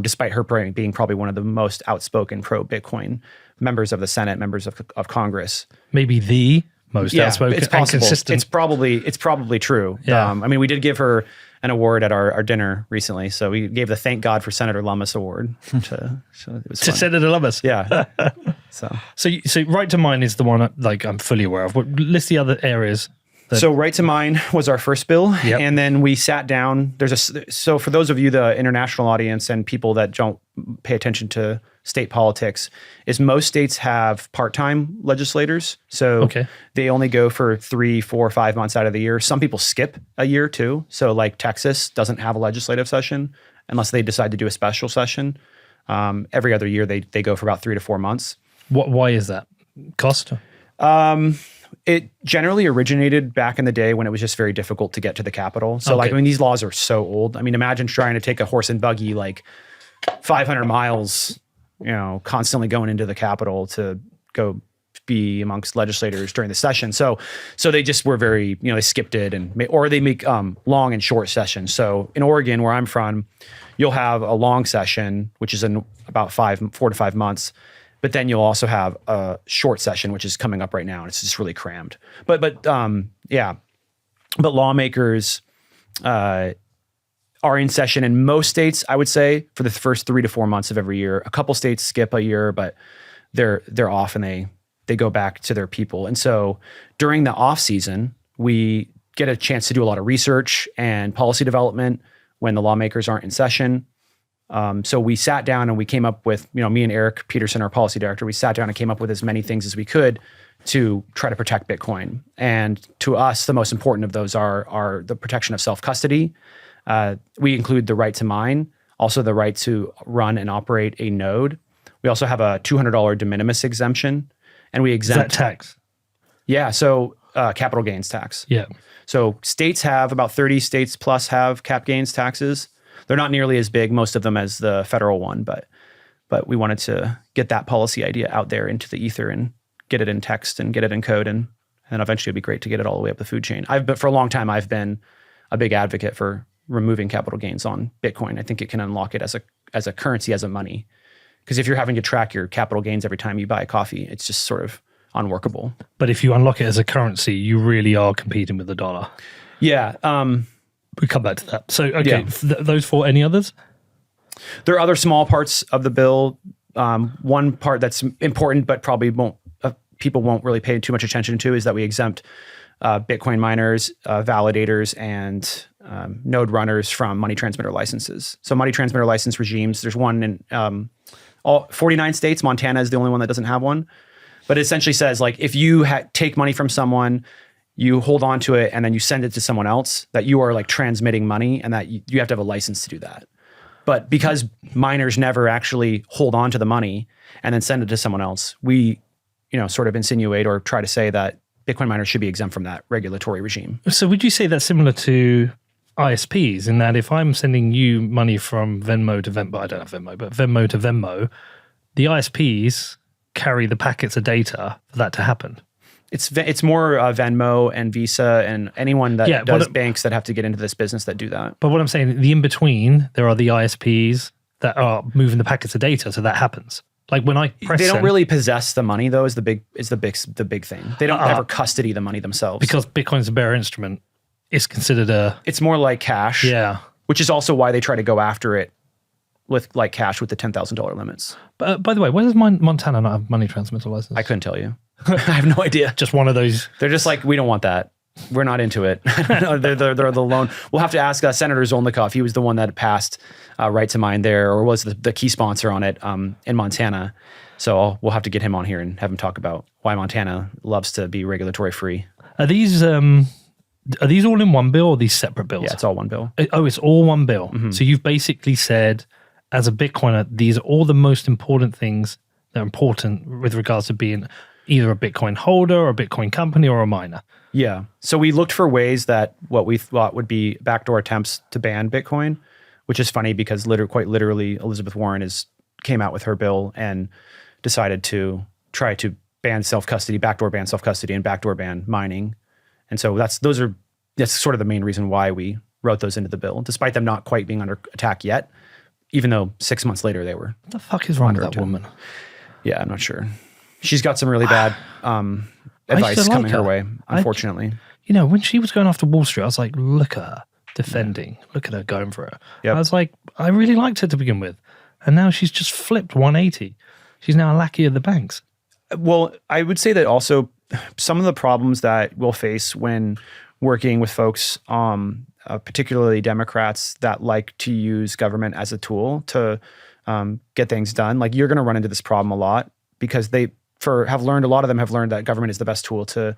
despite her being probably one of the most outspoken pro-Bitcoin members of the Senate, members of Congress. Maybe the most outspoken it's and possible. consistent. It's probably true. Yeah. I mean, we did give her an award at our dinner recently. So we gave the Thank God for Senator Lummis award to it was fun. Senator Lummis. Yeah. So right to mine is the one I'm fully aware of. What list the other areas? So right to mine was our first bill. Yep. And then we sat down. So for those of you, the international audience and people that don't pay attention to state politics, is most states have part-time legislators. So they only go for 3, 4, 5 months out of the year. Some people skip a year too. So like Texas doesn't have a legislative session unless they decide to do a special session. Every other year they go for about 3 to 4 months. Why is that? Cost? It generally originated back in the day when it was just very difficult to get to the Capitol. So these laws are so old. I mean, imagine trying to take a horse and buggy like 500 miles, constantly going into the Capitol to go be amongst legislators during the session. So they just were very, they skipped it or they make long and short sessions. So in Oregon, where I'm from, you'll have a long session, which is in about 4 to 5 months. But then you'll also have a short session, which is coming up right now, and it's just really crammed. But lawmakers are in session in most states, I would say, for the first 3 to 4 months of every year. A couple states skip a year, but they're off and they go back to their people. And so during the off season, we get a chance to do a lot of research and policy development when the lawmakers aren't in session. So we sat down and we came up with, me and Eric Peterson, our policy director, we sat down and came up with as many things as we could to try to protect Bitcoin. And to us, the most important of those are the protection of self-custody. We include the right to mine, also the right to run and operate a node. We also have a $200 de minimis exemption, and we exempt— Is that tax? Yeah, so capital gains tax. Yeah. So states have, about 30 states plus have cap gains taxes. They're not nearly as big, most of them, as the federal one, but we wanted to get that policy idea out there into the ether and get it in text and get it in code, and eventually it'd be great to get it all the way up the food chain. But for a long time, I've been a big advocate for removing capital gains on Bitcoin. I think it can unlock it as a currency, as a money. Because if you're having to track your capital gains every time you buy a coffee, it's just sort of unworkable. But if you unlock it as a currency, you really are competing with the dollar. Yeah. We come back to that. So, those 4, any others? There are other small parts of the bill. One part that's important, but probably people won't really pay too much attention to, is that we exempt Bitcoin miners, validators, and node runners from money transmitter licenses. So money transmitter license regimes, there's one in all 49 states. Montana is the only one that doesn't have one. But it essentially says, like, if you take money from someone, you hold on to it, and then you send it to someone else, that you are like transmitting money, and that you have to have a license to do that. But because miners never actually hold on to the money and then send it to someone else, we, sort of insinuate or try to say that Bitcoin miners should be exempt from that regulatory regime. So would you say that's similar to ISPs, in that if I'm sending you money from Venmo to Venmo, I don't have Venmo, but Venmo to Venmo, the ISPs carry the packets of data for that to happen? It's more Venmo and Visa and anyone that does banks that have to get into this business that do that. But what I'm saying, the in-between, there are the ISPs that are moving the packets of data, so that happens. Like when I press they don't send, really possess the money, though, is the big thing. They don't ever custody the money themselves. Because Bitcoin's a bearer instrument, it's considered it's more like cash. Yeah. Which is also why they try to go after it with like cash with the $10,000 limits. But by the way, why does Montana not have money transmitter license? I couldn't tell you. I have no idea. Just one of those. They're just like, we don't want that. We're not into it. They're the lone. We'll have to ask Senator Zolnikov. He was the one that passed right to mine there, or was the key sponsor on it in Montana. So we'll have to get him on here and have him talk about why Montana loves to be regulatory free. Are these all in one bill, or are these separate bills? Yeah, it's all one bill. Oh, it's all one bill. Mm-hmm. So you've basically said, as a Bitcoiner, these are all the most important things that are important with regards to being either a Bitcoin holder or a Bitcoin company or a miner. Yeah. So we looked for ways that what we thought would be backdoor attempts to ban Bitcoin, which is funny because quite literally Elizabeth Warren came out with her bill and decided to try to ban self-custody, backdoor ban self-custody, and backdoor ban mining. And so that's sort of the main reason why we wrote those into the bill, despite them not quite being under attack yet, even though 6 months later they were. What the fuck is wrong with that Under woman? Yeah, I'm not sure. She's got some really bad advice coming her way, unfortunately. You know, when she was going after Wall Street, I was like, look at her defending. Look at her going for it. Yep. I was like, I really liked her to begin with. And now she's just flipped 180. She's now a lackey of the banks. Well, I would say that also some of the problems that we'll face when working with folks, particularly Democrats that like to use government as a tool to get things done, like you're going to run into this problem a lot because a lot of them have learned that government is the best tool to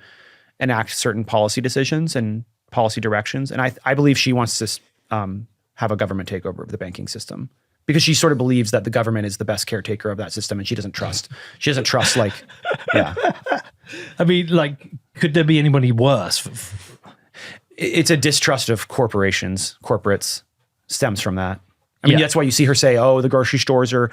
enact certain policy decisions and policy directions. And I believe she wants to have a government takeover of the banking system because she sort of believes that the government is the best caretaker of that system and she doesn't trust like, yeah. I mean, like, could there be anybody worse? It's a distrust of corporates stems from that. I mean, that's why you see her say, oh, the grocery stores are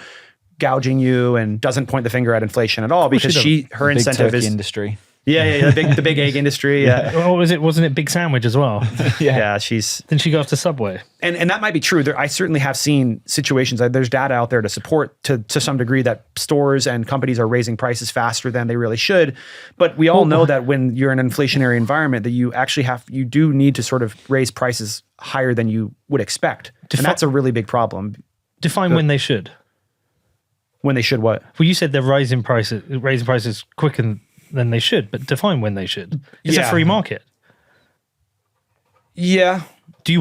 gouging you and doesn't point the finger at inflation at all because her big incentive turkey is industry. Yeah, the big egg industry. Yeah. Well, wasn't it Big Sandwich as well? Yeah, Then she goes to Subway. And that might be true. I certainly have seen situations, there's data out there to support to some degree that stores and companies are raising prices faster than they really should. But we all know that when you're in an inflationary environment that you actually you do need to sort of raise prices higher than you would expect. And that's a really big problem. Define when they should. When they should what? Well, you said they're raising prices quicker than they should, but define when they should. It's a free market. Yeah. Do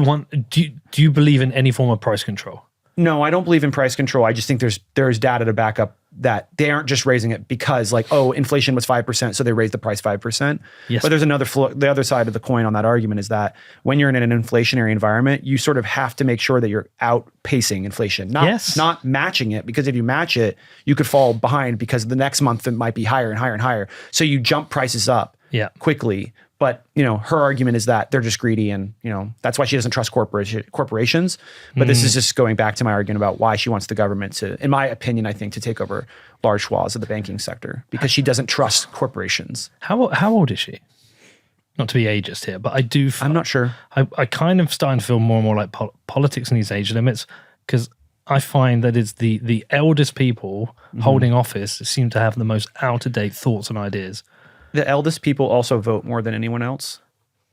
you believe in any form of price control? No, I don't believe in price control. I just think there's data to back up that they aren't just raising it because like, oh, inflation was 5%, so they raised the price 5%. Yes. But there's the other side of the coin on that argument is that when you're in an inflationary environment, you sort of have to make sure that you're outpacing inflation, not matching it, because if you match it, you could fall behind because the next month it might be higher and higher and higher. So you jump prices up quickly. But, her argument is that they're just greedy and, that's why she doesn't trust corporations. But this is just going back to my argument about why she wants the government to, in my opinion, I think, to take over large swaths of the banking sector because she doesn't trust corporations. How old is she? Not to be ageist here, but I'm not sure. I kind of starting to feel more and more like politics and these age limits because I find that it's the eldest people holding office seem to have the most out-of-date thoughts and ideas. The eldest people also vote more than anyone else.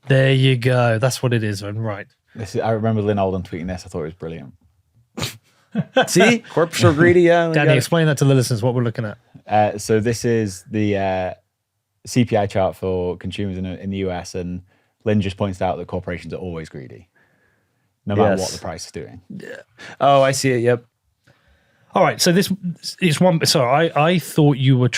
There you go. That's what it is, right? I remember Lynn Alden tweeting this. I thought it was brilliant. See? Corps are greedy, yeah. Danny, explain that to the listeners, what we're looking at. So this is the CPI chart for consumers in the US, and Lynn just points out that corporations are always greedy, no matter what the price is doing. Yeah. Oh, I see it, yep. All right, so this is one. Sorry, I thought you were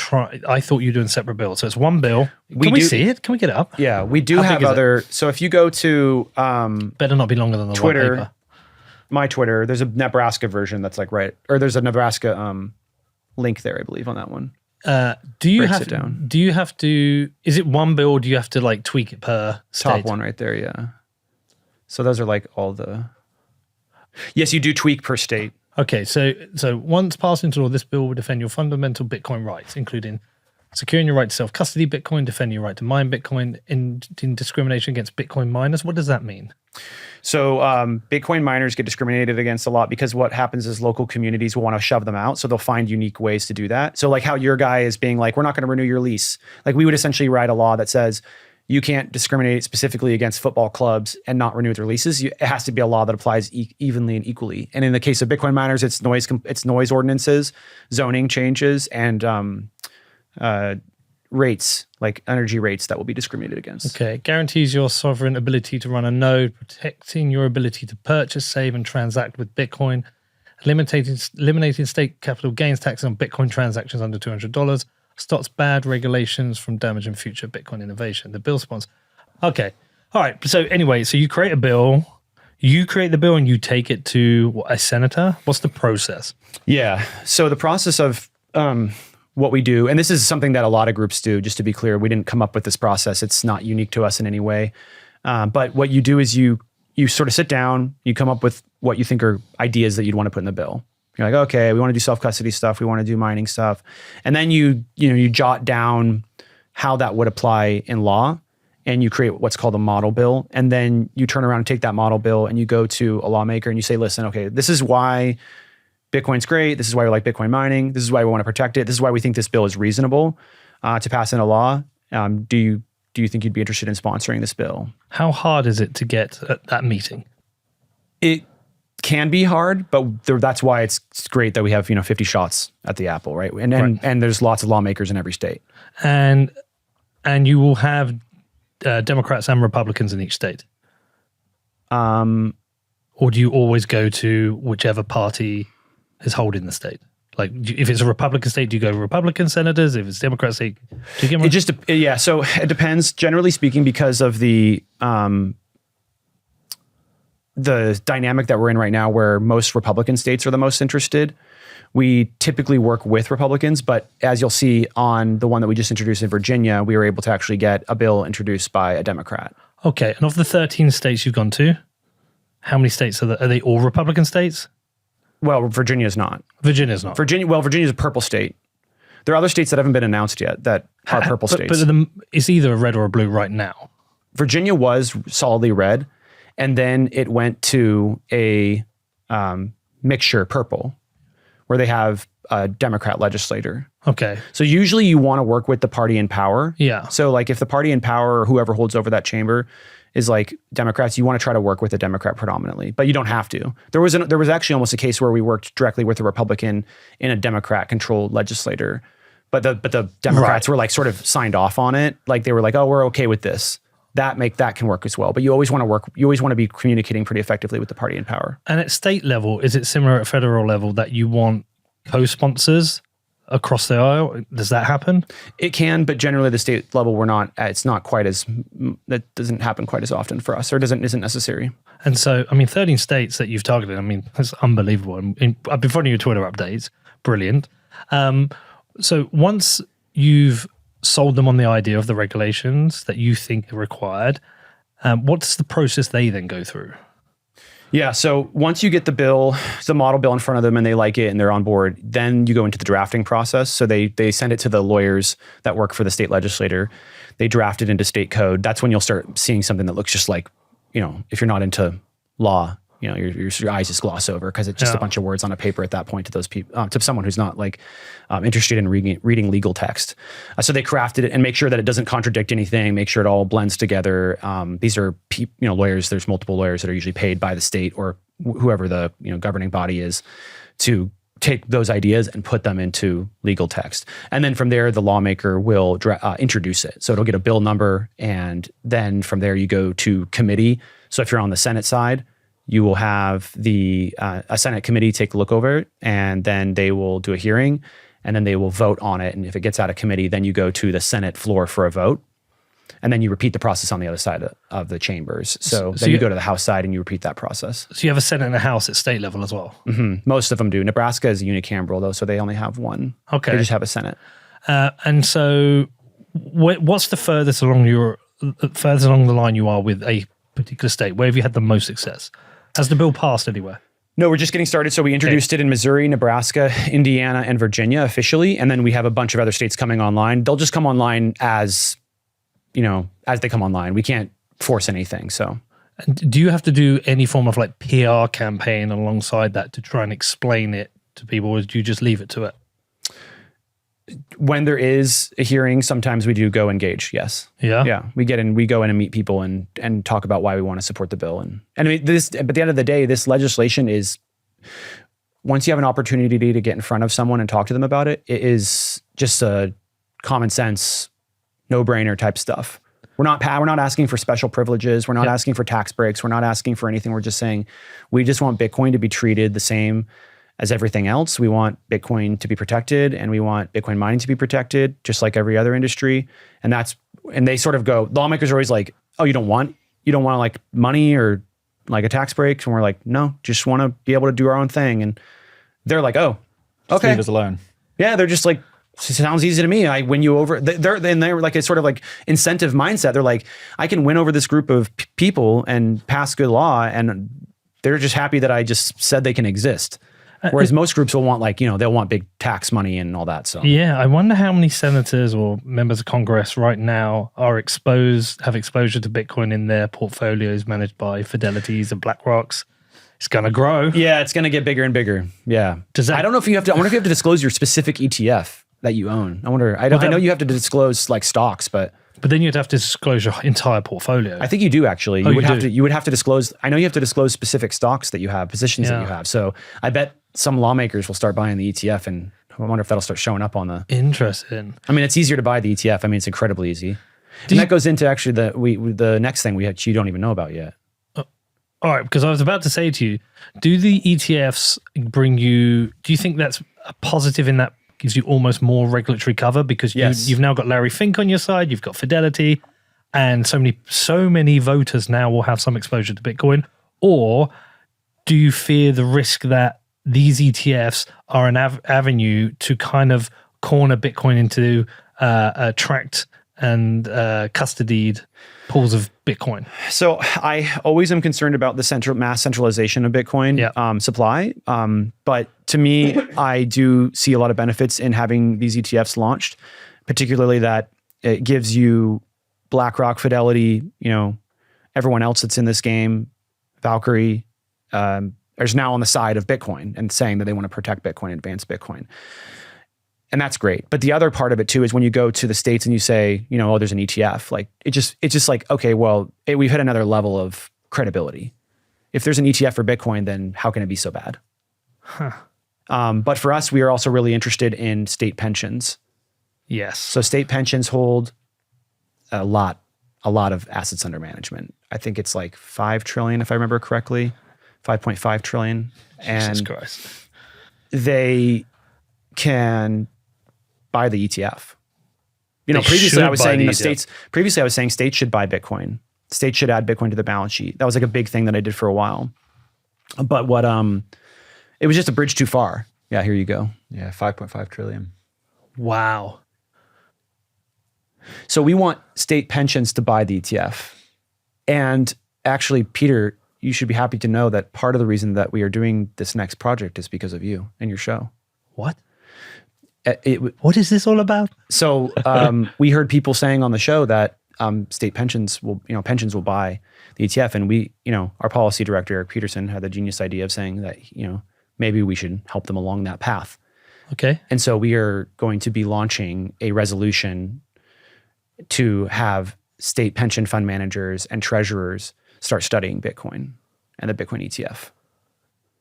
I thought you were doing separate bills. So it's one bill. Can we see it? Can we get it up? Yeah, we do have other. So if you go to better not be longer than the Twitter, white paper. My Twitter, there's a Nebraska version that's like there's a Nebraska link there, I believe, on that one. Do you have to? Is it one bill? Or do you have to like tweak it per state? Top one right there, yeah. So those are like all the. Yes, you do tweak per state. Okay, so once passed into law, this bill will defend your fundamental Bitcoin rights, including securing your right to self-custody Bitcoin, defending your right to mine Bitcoin, in discrimination against Bitcoin miners. What does that mean? So Bitcoin miners get discriminated against a lot because what happens is local communities will want to shove them out. So they'll find unique ways to do that. So like how your guy is being like, we're not going to renew your lease. Like we would essentially write a law that says, you can't discriminate specifically against football clubs and not renew their leases. It has to be a law that applies evenly and equally. And in the case of Bitcoin miners, it's noise ordinances, zoning changes, and rates, like energy rates that will be discriminated against. Okay. It guarantees your sovereign ability to run a node, protecting your ability to purchase, save, and transact with Bitcoin, eliminating state capital gains taxes on Bitcoin transactions under $200, stops bad regulations from damaging future Bitcoin innovation. The bill sponsor. Okay. All right. So anyway, so you create a bill, and you take it to a senator. What's the process? Yeah. So the process of what we do, and this is something that a lot of groups do, just to be clear, we didn't come up with this process. It's not unique to us in any way. But what you do is you sort of sit down, you come up with what you think are ideas that you'd want to put in the bill. You're like, okay, we want to do self-custody stuff. We want to do mining stuff. And then you jot down how that would apply in law. and you create what's called a model bill. And then you turn around and take that model bill and you go to a lawmaker and you say, listen, okay, this is why Bitcoin's great. This is why we like Bitcoin mining. This is why we want to protect it. This is why we think this bill is reasonable to pass in a law. Do you think you'd be interested in sponsoring this bill? How hard is it to get at that meeting? It can be hard, but that's why it's great that we have 50 shots at the apple, right? And there's lots of lawmakers in every state. And you will have Democrats and Republicans in each state. Or do you always go to whichever party is holding the state? Like, if it's a Republican state, do you go to Republican senators? If it's Democrat state, do you get So it depends. Generally speaking, because of the dynamic that we're in right now, where most Republican states are the most interested, we typically work with Republicans. But as you'll see on the one that we just introduced in Virginia, we were able to actually get a bill introduced by a Democrat. Okay, and of the 13 states you've gone to, how many states are they all Republican states? Well, Virginia's not. Virginia's not. Virginia's a purple state. There are other states that haven't been announced yet that are purple states. But it's either a red or a blue right now. Virginia was solidly red, and then it went to a mixture purple, where they have a Democrat legislator. Okay. So usually you want to work with the party in power. Yeah. So like if the party in power or whoever holds over that chamber is like Democrats, you want to try to work with a Democrat predominantly, but you don't have to. There was actually almost a case where we worked directly with a Republican in a Democrat-controlled legislator, but the Democrats were like sort of signed off on it. Like they were like, oh, we're okay with this. That can work as well. But you always want to be communicating pretty effectively with the party in power. And at state level, is it similar at federal level that you want co-sponsors across the aisle? Does that happen? It can, but generally the state level, it's not quite as, that doesn't happen quite as often for us, or isn't necessary. And so, 13 states that you've targeted, that's unbelievable. I've been following your Twitter updates. Brilliant. So once you've sold them on the idea of the regulations that you think are required, what's the process they then go through? Yeah, so once you get the model bill in front of them and they like it and they're on board, then you go into the drafting process. So they send it to the lawyers that work for the state legislator. They draft it into state code. That's when you'll start seeing something that looks just like, if you're not into law, your eyes just gloss over because it's just a bunch of words on a paper at that point to those people, to someone who's not interested in reading legal text. So they crafted it and make sure that it doesn't contradict anything, make sure it all blends together. These are lawyers. There's multiple lawyers that are usually paid by the state or whoever the governing body is to take those ideas and put them into legal text. And then from there, the lawmaker will introduce it. So it'll get a bill number. And then from there, you go to committee. So if you're on the Senate side, you will have a Senate committee take a look over it, and then they will do a hearing, and then they will vote on it. And if it gets out of committee, then you go to the Senate floor for a vote, and then you repeat the process on the other side of the chambers. So then you go to the House side and you repeat that process. So you have a Senate and a House at state level as well? Mm-hmm. Most of them do. Nebraska is unicameral, though, so they only have one. Okay. They just have a Senate. And so what's the furthest along the line you are with a particular state? Where have you had the most success? Has the bill passed anywhere? No, we're just getting started. So we introduced it in Missouri, Nebraska, Indiana, and Virginia officially. And then we have a bunch of other states coming online. They'll just come online as they come online. We can't force anything. So do you have to do any form of PR campaign alongside that to try and explain it to people, or do you just leave it to it? When there is a hearing, sometimes we do go engage. Yes. Yeah. Yeah. We go in and meet people and talk about why we want to support the bill. And but at the end of the day, this legislation is, once you have an opportunity to get in front of someone and talk to them about it, it is just a common sense, no brainer type stuff. We're not asking for special privileges. We're not asking for tax breaks. We're not asking for anything. We're just saying, we just want Bitcoin to be treated the same as everything else. We want Bitcoin to be protected, and we want Bitcoin mining to be protected, just like every other industry. And they sort of go, lawmakers are always like, oh, you don't want money or like a tax break? And we're like, no, just want to be able to do our own thing. And they're like, oh, okay. Leave us alone. Yeah, they're just like, sounds easy to me. I win you over. They're like a sort of like incentive mindset. They're like, I can win over this group of people and pass good law, and they're just happy that I just said they can exist. Whereas most groups will want they'll want big tax money and all that. So Yeah, I wonder how many senators or members of Congress right now have exposure to Bitcoin in their portfolios managed by Fidelities and BlackRocks. It's going to grow. yeah, it's going to get bigger and bigger. Yeah. I don't know if you have to. I wonder if you have to disclose your specific ETF that you own. I wonder. I know you have to disclose like stocks, but then you'd have to disclose your entire portfolio. I think you do actually. You would have to disclose. I know you have to disclose specific stocks that you have, positions that you have. So I bet some lawmakers will start buying the ETF, and I wonder if that'll start showing up on the. Interesting. I mean, it's easier to buy the ETF. I mean, it's incredibly easy. And that goes into actually the next thing you don't even know about yet. All right, because I was about to say to you, do the ETFs do you think that's a positive in that gives you almost more regulatory cover because you've now got Larry Fink on your side, you've got Fidelity, and so many voters now will have some exposure to Bitcoin? Or do you fear the risk that these ETFs are an avenue to kind of corner Bitcoin into tracked and custodied pools of Bitcoin? So I always am concerned about the mass centralization of Bitcoin supply. But to me, I do see a lot of benefits in having these ETFs launched, particularly that it gives you BlackRock, Fidelity, everyone else that's in this game, Valkyrie, is now on the side of Bitcoin and saying that they want to protect Bitcoin, advance Bitcoin. And that's great. But the other part of it too is when you go to the States and you say, oh, there's an ETF, like it's just like, okay, well, we've hit another level of credibility. If there's an ETF for Bitcoin, then how can it be so bad? Huh. But for us, we are also really interested in state pensions. Yes. So state pensions hold a lot of assets under management. I think it's like 5 trillion, if I remember correctly, 5.5 trillion. And Jesus Christ. They can buy the ETF. Previously I was saying states should buy Bitcoin. States should add Bitcoin to the balance sheet. That was like a big thing that I did for a while. But it was just a bridge too far. Yeah, here you go. Yeah, 5.5 trillion. Wow. So we want state pensions to buy the ETF. And actually, Peter, you should be happy to know that part of the reason that we are doing this next project is because of you and your show. What? What is this all about? So we heard people saying on the show that state pensions will buy the ETF, and our policy director Eric Peterson had the genius idea of saying that maybe we should help them along that path. Okay. And so we are going to be launching a resolution to have state pension fund managers and treasurers start studying Bitcoin and the Bitcoin ETF.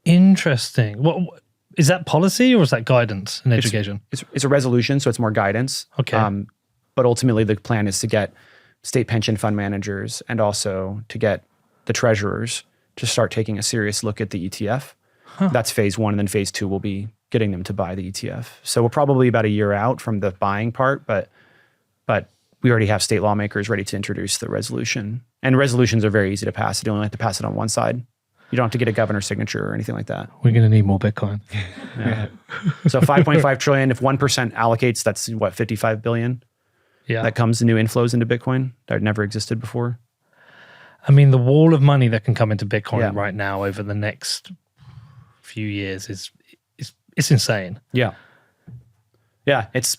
Interesting. What is that policy or is that guidance and education? It's a resolution, so it's more guidance. Okay. But ultimately, the plan is to get state pension fund managers and also to get the treasurers to start taking a serious look at the ETF. Huh. That's phase 1, and then phase 2 will be getting them to buy the ETF. So we're probably about a year out from the buying part, but we already have state lawmakers ready to introduce the resolution. And resolutions are very easy to pass. You only have to pass it on one side. You don't have to get a governor's signature or anything like that. We're going to need more Bitcoin. Yeah. So 5.5 trillion, if 1% allocates, that's what, 55 billion? Yeah. That comes to new inflows into Bitcoin that never existed before. I mean, the wall of money that can come into Bitcoin right now over the next few years is insane. Yeah. Yeah. It's,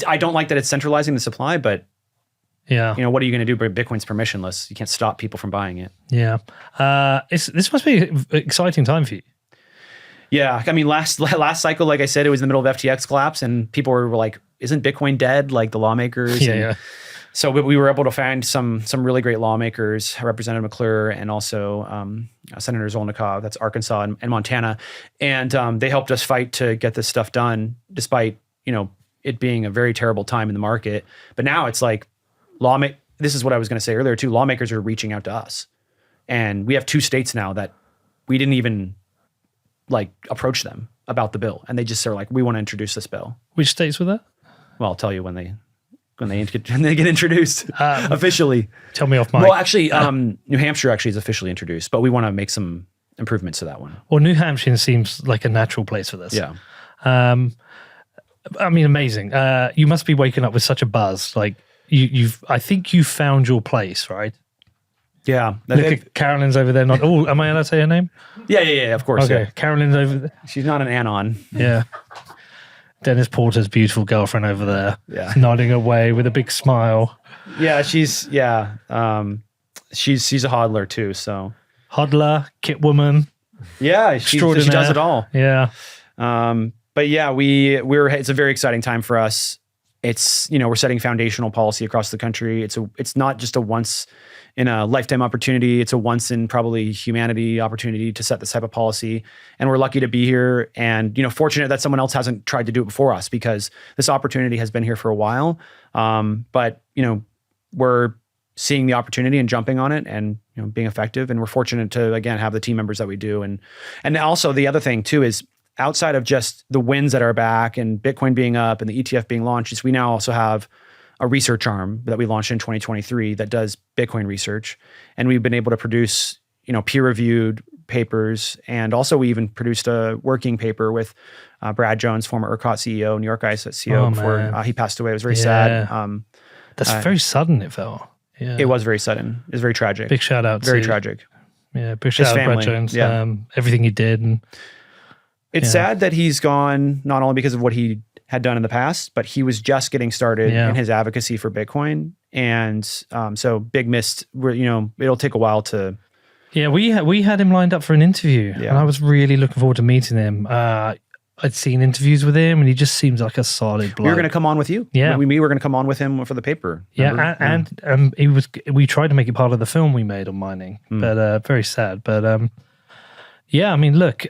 I don't like that it's centralizing the supply, but what are you going to do? Bitcoin's permissionless. You can't stop people from buying it. Yeah. This must be an exciting time for you. Yeah. I mean, last cycle, like I said, it was in the middle of FTX collapse and people were like, isn't Bitcoin dead? Like the lawmakers. Yeah. So we were able to find some really great lawmakers, Representative McClure and also Senator Zolnikov, that's Arkansas and Montana. And they helped us fight to get this stuff done despite, it being a very terrible time in the market. But now it's like this is what I was going to say earlier too. Lawmakers are reaching out to us. And we have 2 states now that we didn't even approach them about the bill. And they just are like, we want to introduce this bill. Which states were that? Well, I'll tell you when they get introduced officially. Tell me off mic. Well, actually, New Hampshire actually is officially introduced, but we want to make some improvements to that one. Well, New Hampshire seems like a natural place for this. Yeah. I mean, amazing. You must be waking up with such a buzz. Like I think you found your place, right? Yeah. Look at Carolyn's over there. Not. Oh, am I allowed to say her name? Yeah. Of course. Okay, Yeah. Carolyn's over there. She's not an anon. Yeah. Dennis Porter's beautiful girlfriend over there. Yeah. Nodding away with a big smile. Yeah. She's a hodler too. So Hodler, kit woman. yeah, she does it all. Yeah. But yeah, it's a very exciting time for us. It's, we're setting foundational policy across the country. It's not just a once in a lifetime opportunity. It's a once in probably humanity opportunity to set this type of policy. And we're lucky to be here and, fortunate that someone else hasn't tried to do it before us, because this opportunity has been here for a while. But we're seeing the opportunity and jumping on it and, being effective. And we're fortunate to, again, have the team members that we do. And also the other thing too is, outside of just the wins at our back and Bitcoin being up and the ETF being launched, is we now also have a research arm that we launched in 2023 that does Bitcoin research. And we've been able to produce, peer-reviewed papers. And also we even produced a working paper with Brad Jones, former ERCOT CEO, New York ISO CEO, before he passed away. It was very sad. That's very sudden, it felt. Yeah. It was very sudden. It was very tragic. Big shout out. Very tragic. Yeah, big shout out to Brad Jones. Yeah. Everything he did. And it's sad that he's gone, not only because of what he had done in the past, but he was just getting started in his advocacy for Bitcoin. And so big missed, it'll take a while to... Yeah, we had him lined up for an interview, and I was really looking forward to meeting him. I'd seen interviews with him, and he just seems like a solid bloke. We were going to come on with you. Yeah. We were going to come on with him for the paper. Yeah, and we tried to make it part of the film we made on mining, but very sad. But yeah, I mean, look,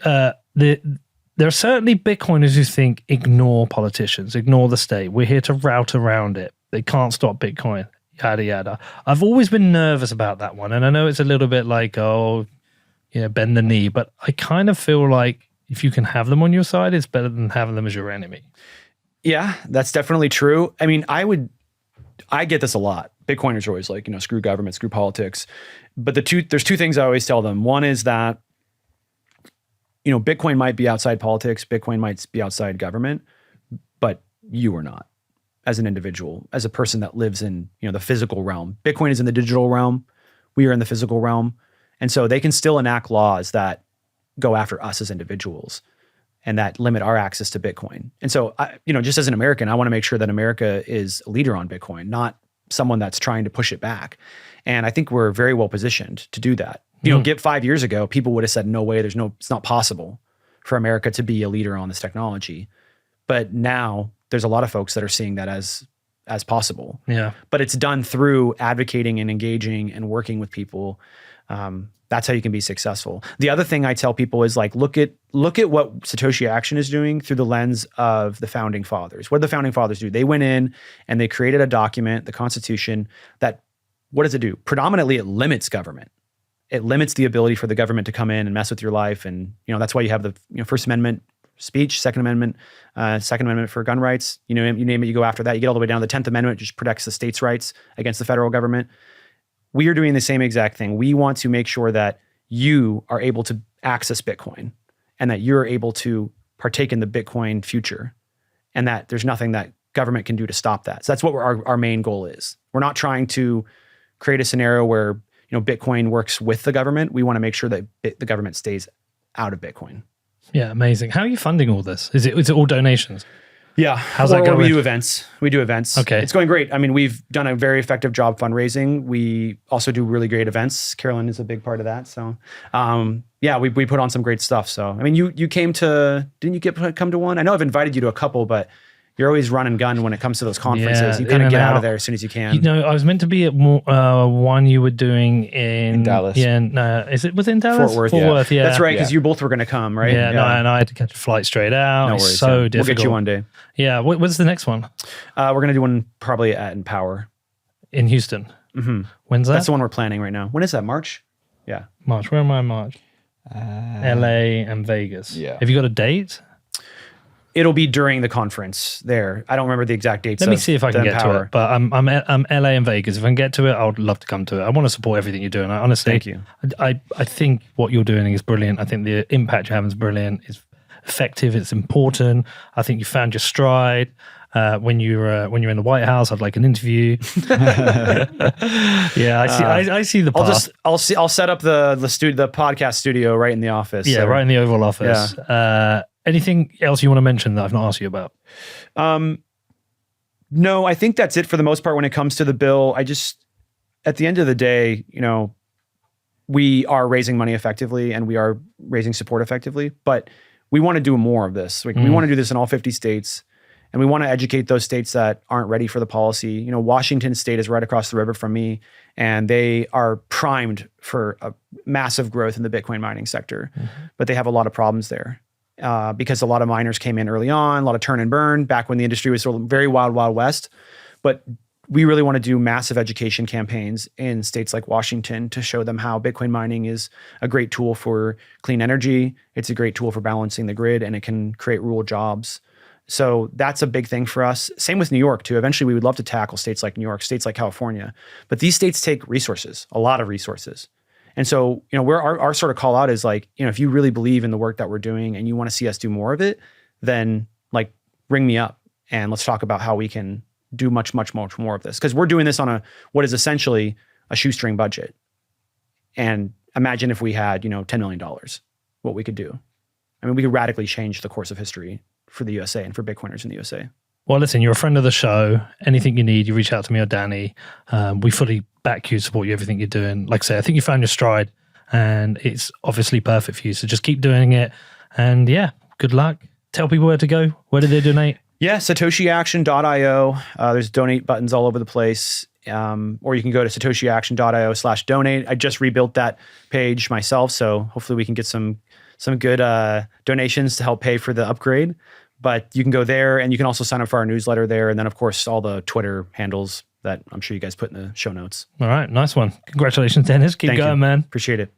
there are certainly Bitcoiners who think ignore politicians, ignore the state. We're here to route around it. They can't stop Bitcoin, yada, yada. I've always been nervous about that one. And I know it's a little bit like, bend the knee. But I kind of feel like if you can have them on your side, it's better than having them as your enemy. Yeah, that's definitely true. I mean, I get this a lot. Bitcoiners are always like, screw government, screw politics. But there's two things I always tell them. One is that, Bitcoin might be outside politics, Bitcoin might be outside government, but you are not, as an individual, as a person that lives in, the physical realm. Bitcoin is in the digital realm. We are in the physical realm. And so they can still enact laws that go after us as individuals and that limit our access to Bitcoin. And so, just as an American, I want to make sure that America is a leader on Bitcoin, not someone that's trying to push it back. And I think we're very well positioned to do that. Get 5 years ago, people would have said, no way, it's not possible for America to be a leader on this technology. But now there's a lot of folks that are seeing that as possible. Yeah. But it's done through advocating and engaging and working with people. That's how you can be successful. The other thing I tell people is like, look at what Satoshi Action is doing through the lens of the founding fathers. What did the founding fathers do? They went in and they created a document, the Constitution, that, what does it do? Predominantly, it limits government. It limits the ability for the government to come in and mess with your life. And, that's why you have the First Amendment speech, Second Amendment for gun rights. You name it, you go after that. You get all the way down to the 10th Amendment, which protects the states' rights against the federal government. We are doing the same exact thing. We want to make sure that you are able to access Bitcoin and that you're able to partake in the Bitcoin future and that there's nothing that government can do to stop that. So that's what our main goal is. We're not trying to create a scenario where Bitcoin works with the government. We want to make sure that the government stays out of Bitcoin. Yeah, amazing. How are you funding all this? Is it all donations? Yeah. How's that going? We do events. Okay. It's going great. I mean, we've done a very effective job fundraising. We also do really great events. Carolyn is a big part of that. So, we put on some great stuff. So, I mean, you came to, didn't you come to one? I know I've invited you to a couple, but you're always run and gun when it comes to those conferences. You kind of get out of there as soon as you can. I was meant to be at one you were doing in Dallas. Yeah, was it in Dallas? Fort Worth, yeah. That's right, because you both were going to come, right? Yeah, no, and I had to catch a flight straight out. No worries. So difficult. We'll get you one day. Yeah, what's the next one? We're going to do one probably at Empower. In Houston? Mm-hmm. When's that? That's the one we're planning right now. When is that, March? Yeah. March. Where am I in March? LA and Vegas. Yeah. Have you got a date? It'll be during the conference there. I don't remember the exact dates. Let me see if I can get to it. But I'm LA and Vegas. If I can get to it, I would love to come to it. I want to support everything you're doing. Honestly, thank you. I think what you're doing is brilliant. I think the impact you're having is brilliant. It's effective. It's important. I think you found your stride. when you're in the White House. I'd like an interview. Yeah, I see the path. I'll set up the podcast studio right in the office. Yeah, so. right in the Oval Office. Yeah. Anything else you want to mention that I've not asked you about? No, I think that's it for the most part when it comes to the bill. At the end of the day, we are raising money effectively and we are raising support effectively, but we want to do more of this. We want to do this in all 50 states, and we want to educate those states that aren't ready for the policy. Washington State is right across the river from me, and they are primed for a massive growth in the Bitcoin mining sector, but they have a lot of problems there. Because a lot of miners came in early on, a lot of turn and burn back when the industry was sort of very wild, wild west. But we really want to do massive education campaigns in states like Washington to show them how Bitcoin mining is a great tool for clean energy. It's a great tool for balancing the grid, and it can create rural jobs. So that's a big thing for us. Same with New York too. Eventually we would love to tackle states like New York, states like California, but these states take resources, a lot of resources. And so, where our sort of call out is like, if you really believe in the work that we're doing and you want to see us do more of it, then like ring me up and let's talk about how we can do much, much, much more of this. Because we're doing this on what is essentially a shoestring budget. And imagine if we had, $10 million, what we could do. I mean, we could radically change the course of history for the USA and for Bitcoiners in the USA. Well, listen, you're a friend of the show. Anything you need, you reach out to me or Danny. We fully back you, support you, everything you're doing. Like I say, I think you found your stride and it's obviously perfect for you. So just keep doing it. And yeah, good luck. Tell people where to go. Where do they donate? Yeah, SatoshiAction.io. There's donate buttons all over the place. Or you can go to SatoshiAction.io/donate. I just rebuilt that page myself. So hopefully we can get some good donations to help pay for the upgrade. But you can go there, and you can also sign up for our newsletter there. And then, of course, all the Twitter handles that I'm sure you guys put in the show notes. All right. Nice one. Congratulations, Dennis. Keep going, man. Appreciate it.